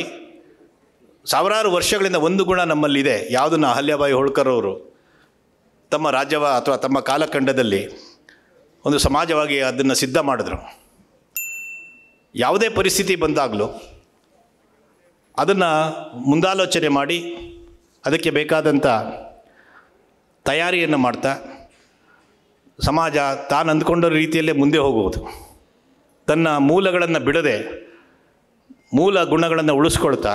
ಸಾವಿರಾರು ವರ್ಷಗಳಿಂದ ಒಂದು ಗುಣ ನಮ್ಮಲ್ಲಿದೆ, ಯಾವುದನ್ನು ಅಹಲ್ಯಾಬಾಯಿ ಹೋಳ್ಕರ್ ಅವರು ತಮ್ಮ ರಾಜ್ಯವ ಅಥವಾ ತಮ್ಮ ಕಾಲಖಂಡದಲ್ಲಿ ಒಂದು ಸಮಾಜವಾಗಿ ಅದನ್ನು ಸಿದ್ಧ ಮಾಡಿದ್ರು. ಯಾವುದೇ ಪರಿಸ್ಥಿತಿ ಬಂದಾಗಲೂ ಅದನ್ನು ಮುಂದಾಲೋಚನೆ ಮಾಡಿ ಅದಕ್ಕೆ ಬೇಕಾದಂಥ ತಯಾರಿಯನ್ನು ಮಾಡ್ತಾ ಸಮಾಜ ತಾನು ಅಂದ್ಕೊಂಡ ರೀತಿಯಲ್ಲೇ ಮುಂದೆ ಹೋಗುವುದು, ತನ್ನ ಮೂಲಗಳನ್ನು ಬಿಡದೆ ಮೂಲ ಗುಣಗಳನ್ನು ಉಳಿಸ್ಕೊಳ್ತಾ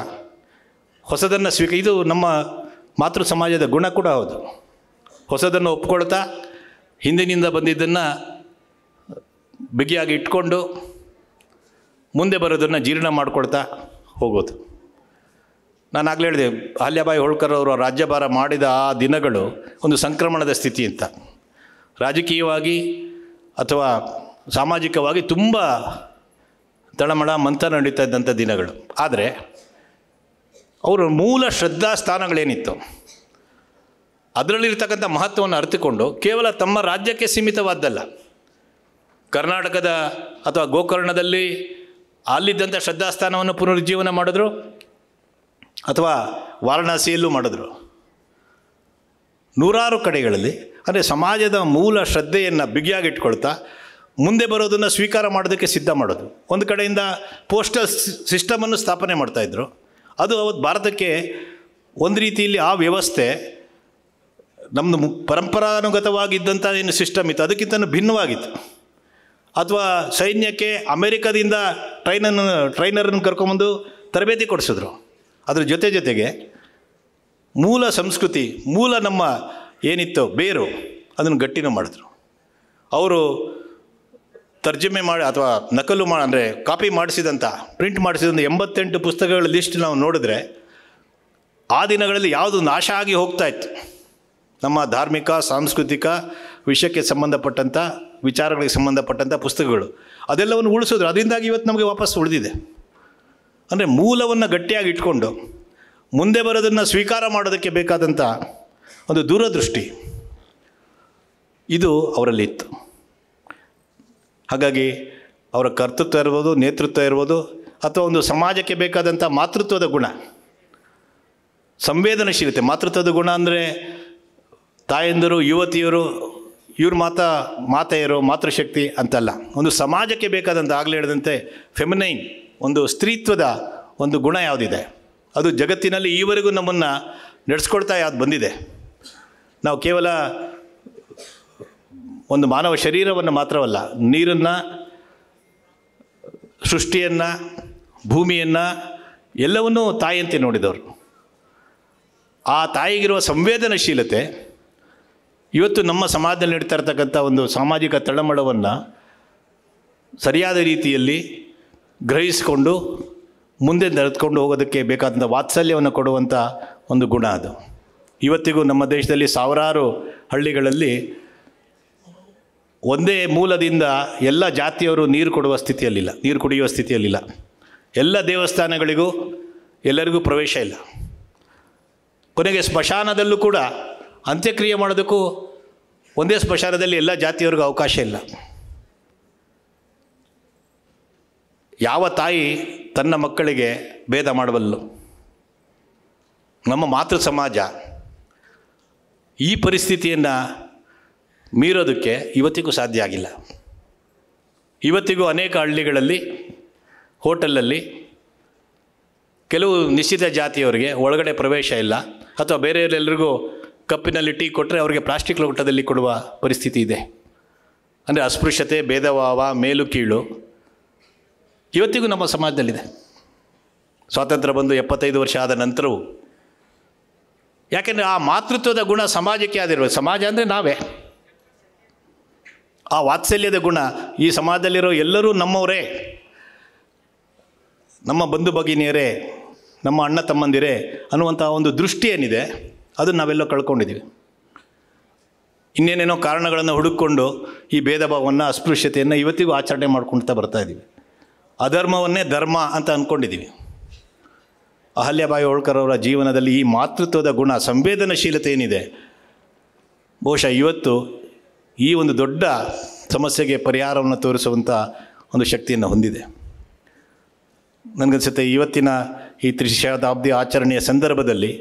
ಹೊಸದನ್ನು ಇದು ನಮ್ಮ ಮಾತೃ ಸಮಾಜದ ಗುಣ ಕೂಡ ಹೌದು. ಹೊಸದನ್ನು ಒಪ್ಕೊಳ್ತಾ ಹಿಂದಿನಿಂದ ಬಂದಿದ್ದನ್ನು ಬಿಗಿಯಾಗಿ ಇಟ್ಕೊಂಡು ಮುಂದೆ ಬರೋದನ್ನು ಜೀರ್ಣ ಮಾಡ್ಕೊಳ್ತಾ ಹೋಗೋದು. ನಾನು ಆಗಲೇ ಹೇಳಿದೆ, ಅಹಲ್ಯಾಬಾಯಿ ಹೋಳ್ಕರ್ ಅವರು ರಾಜ್ಯಭಾರ ಮಾಡಿದ ಆ ದಿನಗಳು ಒಂದು ಸಂಕ್ರಮಣದ ಸ್ಥಿತಿ ಅಂತ. ರಾಜಕೀಯವಾಗಿ ಅಥವಾ ಸಾಮಾಜಿಕವಾಗಿ ತುಂಬ ತಳಮಳ ಮಂಥನ ನಡೀತಾ ಇದ್ದಂಥ ದಿನಗಳು. ಆದರೆ ಅವರ ಮೂಲ ಶ್ರದ್ಧಾ ಸ್ಥಾನಗಳೇನಿತ್ತು ಅದರಲ್ಲಿರ್ತಕ್ಕಂಥ ಮಹತ್ವವನ್ನು ಅರಿತುಕೊಂಡು ಕೇವಲ ತಮ್ಮ ರಾಜ್ಯಕ್ಕೆ ಸೀಮಿತವಾದ್ದಲ್ಲ, ಕರ್ನಾಟಕದ ಅಥವಾ ಗೋಕರ್ಣದಲ್ಲಿ ಅಲ್ಲಿದ್ದಂಥ ಶ್ರದ್ಧಾಸ್ಥಾನವನ್ನು ಪುನರುಜ್ಜೀವನ ಮಾಡಿದ್ರು, ಅಥವಾ ವಾರಣಾಸಿಯಲ್ಲೂ ಮಾಡಿದ್ರು. ನೂರಾರು ಕಡೆಗಳಲ್ಲಿ ಅಂದರೆ ಸಮಾಜದ ಮೂಲ ಶ್ರದ್ಧೆಯನ್ನು ಬಿಗಿಯಾಗಿಟ್ಕೊಳ್ತಾ ಮುಂದೆ ಬರೋದನ್ನು ಸ್ವೀಕಾರ ಮಾಡೋದಕ್ಕೆ ಸಿದ್ಧ ಮಾಡೋದು. ಒಂದು ಕಡೆಯಿಂದ ಪೋಸ್ಟಲ್ ಸಿಸ್ಟಮನ್ನು ಸ್ಥಾಪನೆ ಮಾಡ್ತಾಯಿದ್ರು. ಅದು ಅವತ್ತು ಭಾರತಕ್ಕೆ ಒಂದು ರೀತಿಯಲ್ಲಿ ಆ ವ್ಯವಸ್ಥೆ ನಮ್ಮದು ಪರಂಪರಾನುಗತವಾಗಿದ್ದಂಥ ಏನು ಸಿಸ್ಟಮ್ ಇತ್ತು ಅದಕ್ಕಿಂತ ಭಿನ್ನವಾಗಿತ್ತು. ಅಥವಾ ಸೈನ್ಯಕ್ಕೆ ಅಮೆರಿಕದಿಂದ ಟ್ರೈನರನ್ನು ಕರ್ಕೊಂಬಂದು ತರಬೇತಿ ಕೊಡಿಸಿದ್ರು. ಅದ್ರ ಜೊತೆಗೆ ಮೂಲ ಸಂಸ್ಕೃತಿ, ಮೂಲ ನಮ್ಮ ಏನಿತ್ತು ಬೇರು, ಅದನ್ನು ಗಟ್ಟಿನೂ ಮಾಡಿದ್ರು. ಅವರು ತರ್ಜುಮೆ ಮಾಡಿ ಅಥವಾ ನಕಲು ಅಂದರೆ ಕಾಪಿ ಮಾಡಿಸಿದಂಥ, ಪ್ರಿಂಟ್ ಮಾಡಿಸಿದಂಥ 88 ಪುಸ್ತಕಗಳ ಲಿಸ್ಟ್ ನಾವು ನೋಡಿದ್ರೆ ಆ ದಿನಗಳಲ್ಲಿ ಯಾವುದು ನಾಶ ಆಗಿ ಹೋಗ್ತಾ ಇತ್ತು. ನಮ್ಮ ಧಾರ್ಮಿಕ ಸಾಂಸ್ಕೃತಿಕ ವಿಷಯಕ್ಕೆ ಸಂಬಂಧಪಟ್ಟಂಥ ವಿಚಾರಗಳಿಗೆ ಸಂಬಂಧಪಟ್ಟಂಥ ಪುಸ್ತಕಗಳು ಅದೆಲ್ಲವನ್ನು ಉಳಿಸಿದ್ರು. ಅದರಿಂದಾಗಿ ಇವತ್ತು ನಮಗೆ ವಾಪಸ್ ಉಳಿದಿದೆ. ಅಂದರೆ ಮೂಲವನ್ನು ಗಟ್ಟಿಯಾಗಿ ಇಟ್ಕೊಂಡು ಮುಂದೆ ಬರೋದನ್ನು ಸ್ವೀಕಾರ ಮಾಡೋದಕ್ಕೆ ಬೇಕಾದಂಥ ಒಂದು ದೂರದೃಷ್ಟಿ ಇದು ಅವರಲ್ಲಿ ಇತ್ತು. ಹಾಗಾಗಿ ಅವರ ಕರ್ತೃತ್ವ ಇರ್ಬೋದು, ನೇತೃತ್ವ ಇರ್ಬೋದು, ಅಥವಾ ಒಂದು ಸಮಾಜಕ್ಕೆ ಬೇಕಾದಂಥ ಮಾತೃತ್ವದ ಗುಣ, ಸಂವೇದನಶೀಲತೆ. ಮಾತೃತ್ವದ ಗುಣ ಅಂದರೆ ತಾಯಂದಿರು, ಯುವತಿಯರು, ಇವ್ರ ಮಾತೆಯರು, ಮಾತೃಶಕ್ತಿ ಅಂತಲ್ಲ. ಒಂದು ಸಮಾಜಕ್ಕೆ ಬೇಕಾದಂಥ ಆಗಲೇ ಹೇಳಿದಂತೆ ಫೆಮಿನೈನ್, ಒಂದು ಸ್ತ್ರೀತ್ವದ ಒಂದು ಗುಣ ಯಾವುದಿದೆ ಅದು ಜಗತ್ತಿನಲ್ಲಿ ಈವರೆಗೂ ನಮ್ಮನ್ನು ನಡೆಸ್ಕೊಳ್ತಾ ಯಾವ್ದು ಬಂದಿದೆ. ನಾವು ಕೇವಲ ಒಂದು ಮಾನವ ಶರೀರವನ್ನು ಮಾತ್ರವಲ್ಲ, ನೀರನ್ನು, ಸೃಷ್ಟಿಯನ್ನು, ಭೂಮಿಯನ್ನು ಎಲ್ಲವನ್ನೂ ತಾಯಿಯಂತೆ ನೋಡಿದವರು. ಆ ತಾಯಿಗಿರುವ ಸಂವೇದನಶೀಲತೆ ಇವತ್ತು ನಮ್ಮ ಸಮಾಜದಲ್ಲಿ ನಡೀತಾ ಇರ್ತಕ್ಕಂಥ ಒಂದು ಸಾಮಾಜಿಕ ತಳಮಳವನ್ನು ಸರಿಯಾದ ರೀತಿಯಲ್ಲಿ ಗ್ರಹಿಸಿಕೊಂಡು ಮುಂದೆ ನಡೆದುಕೊಂಡು ಹೋಗೋದಕ್ಕೆ ಬೇಕಾದಂಥ ವಾತ್ಸಲ್ಯವನ್ನು ಕೊಡುವಂಥ ಒಂದು ಗುಣ ಅದು. ಇವತ್ತಿಗೂ ನಮ್ಮ ದೇಶದಲ್ಲಿ ಸಾವಿರಾರು ಹಳ್ಳಿಗಳಲ್ಲಿ ಒಂದೇ ಮೂಲದಿಂದ ಎಲ್ಲ ಜಾತಿಯವರು ನೀರು ಕೊಡುವ ಸ್ಥಿತಿಯಲ್ಲಿಲ್ಲ, ನೀರು ಕುಡಿಯುವ ಸ್ಥಿತಿಯಲ್ಲಿಲ್ಲ. ಎಲ್ಲ ದೇವಸ್ಥಾನಗಳಿಗೂ ಎಲ್ಲರಿಗೂ ಪ್ರವೇಶ ಇಲ್ಲ. ಕೊನೆಗೆ ಸ್ಮಶಾನದಲ್ಲೂ ಕೂಡ ಅಂತ್ಯಕ್ರಿಯೆ ಮಾಡೋದಕ್ಕೂ ಒಂದೇ ಸ್ಮಶಾನದಲ್ಲಿ ಎಲ್ಲ ಜಾತಿಯವ್ರಿಗೂ ಅವಕಾಶ ಇಲ್ಲ. ಯಾವ ತಾಯಿ ತನ್ನ ಮಕ್ಕಳಿಗೆ ಭೇದ ಮಾಡಬಲ್ಲು? ನಮ್ಮ ಮಾತೃ ಸಮಾಜ ಈ ಪರಿಸ್ಥಿತಿಯನ್ನು ಮೀರೋದಕ್ಕೆ ಇವತ್ತಿಗೂ ಸಾಧ್ಯ ಆಗಿಲ್ಲ. ಇವತ್ತಿಗೂ ಅನೇಕ ಹಳ್ಳಿಗಳಲ್ಲಿ, ಹೋಟೆಲಲ್ಲಿ ಕೆಲವು ನಿಶ್ಚಿತ ಜಾತಿಯವರಿಗೆ ಒಳಗಡೆ ಪ್ರವೇಶ ಇಲ್ಲ, ಅಥವಾ ಬೇರೆಯವರೆಲ್ಲರಿಗೂ ಕಪ್ಪಿನಲ್ಲಿ ಟೀ ಕೊಟ್ಟರೆ ಅವರಿಗೆ ಪ್ಲಾಸ್ಟಿಕ್ ಲೋಟದಲ್ಲಿ ಕೊಡುವ ಪರಿಸ್ಥಿತಿ ಇದೆ. ಅಂದರೆ ಅಸ್ಪೃಶ್ಯತೆ, ಭೇದಭಾವ, ಮೇಲು ಕೀಳು ಇವತ್ತಿಗೂ ನಮ್ಮ ಸಮಾಜದಲ್ಲಿದೆ. ಸ್ವಾತಂತ್ರ್ಯ ಬಂದು 75 ವರ್ಷ ಆದ ನಂತರವೂ. ಯಾಕೆಂದರೆ ಆ ಮಾತೃತ್ವದ ಗುಣ ಸಮಾಜಕ್ಕೆ ಆದಿರ್ಬೋದು. ಸಮಾಜ ಅಂದರೆ ನಾವೇ. ಆ ವಾತ್ಸಲ್ಯದ ಗುಣ ಈ ಸಮಾಜದಲ್ಲಿರೋ ಎಲ್ಲರೂ ನಮ್ಮವರೇ, ನಮ್ಮ ಬಂಧು ಭಗಿನಿಯರೇ, ನಮ್ಮ ಅಣ್ಣ ತಮ್ಮಂದಿರೇ ಅನ್ನುವಂಥ ಒಂದು ದೃಷ್ಟಿ ಏನಿದೆ ಅದನ್ನು ನಾವೆಲ್ಲೋ ಕಳ್ಕೊಂಡಿದ್ದೀವಿ. ಇನ್ನೇನೇನೋ ಕಾರಣಗಳನ್ನು ಹುಡುಕಿಕೊಂಡು ಈ ಭೇದ ಭಾವವನ್ನು, ಅಸ್ಪೃಶ್ಯತೆಯನ್ನು ಇವತ್ತಿಗೂ ಆಚರಣೆ ಮಾಡ್ಕೊಳ್ತಾ ಬರ್ತಾಯಿದ್ದೀವಿ. ಅಧರ್ಮವನ್ನೇ ಧರ್ಮ ಅಂತ ಅಂದ್ಕೊಂಡಿದ್ದೀವಿ. ಅಹಲ್ಯಾಬಾಯಿ ಹೋಳ್ಕರ್ ಅವರ ಜೀವನದಲ್ಲಿ ಈ ಮಾತೃತ್ವದ ಗುಣ, ಸಂವೇದನಶೀಲತೆ ಏನಿದೆ, ಬಹುಶಃ ಇವತ್ತು ಈ ಒಂದು ದೊಡ್ಡ ಸಮಸ್ಯೆಗೆ ಪರಿಹಾರವನ್ನು ತೋರಿಸುವಂಥ ಒಂದು ಶಕ್ತಿಯನ್ನು ಹೊಂದಿದೆ. ನನಗನ್ಸುತ್ತೆ ಇವತ್ತಿನ ಈ ತ್ರಿಶತಾಬ್ದಿ ಆಚರಣೆಯ ಸಂದರ್ಭದಲ್ಲಿ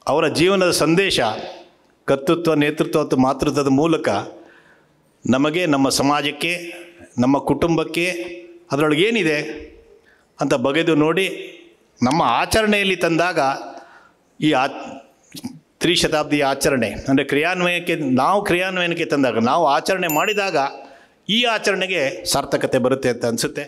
ಅವರ ಜೀವನದ ಸಂದೇಶ ಕರ್ತೃತ್ವ, ನೇತೃತ್ವ ಮತ್ತು ಮಾತೃತ್ವದ ಮೂಲಕ ನಮಗೆ, ನಮ್ಮ ಸಮಾಜಕ್ಕೆ, ನಮ್ಮ ಕುಟುಂಬಕ್ಕೆ ಅದರೊಳಗೇನಿದೆ ಅಂತ ಬಗೆದು ನೋಡಿ ನಮ್ಮ ಆಚರಣೆಯಲ್ಲಿ ತಂದಾಗ ಈ ತ್ರಿಶತಾಬ್ದಿ ಆಚರಣೆ ಅಂದರೆ ಕ್ರಿಯಾನ್ವಯನಕ್ಕೆ ತಂದಾಗ, ನಾವು ಆಚರಣೆ ಮಾಡಿದಾಗ ಈ ಆಚರಣೆಗೆ ಸಾರ್ಥಕತೆ ಬರುತ್ತೆ ಅಂತ ಅನಿಸುತ್ತೆ.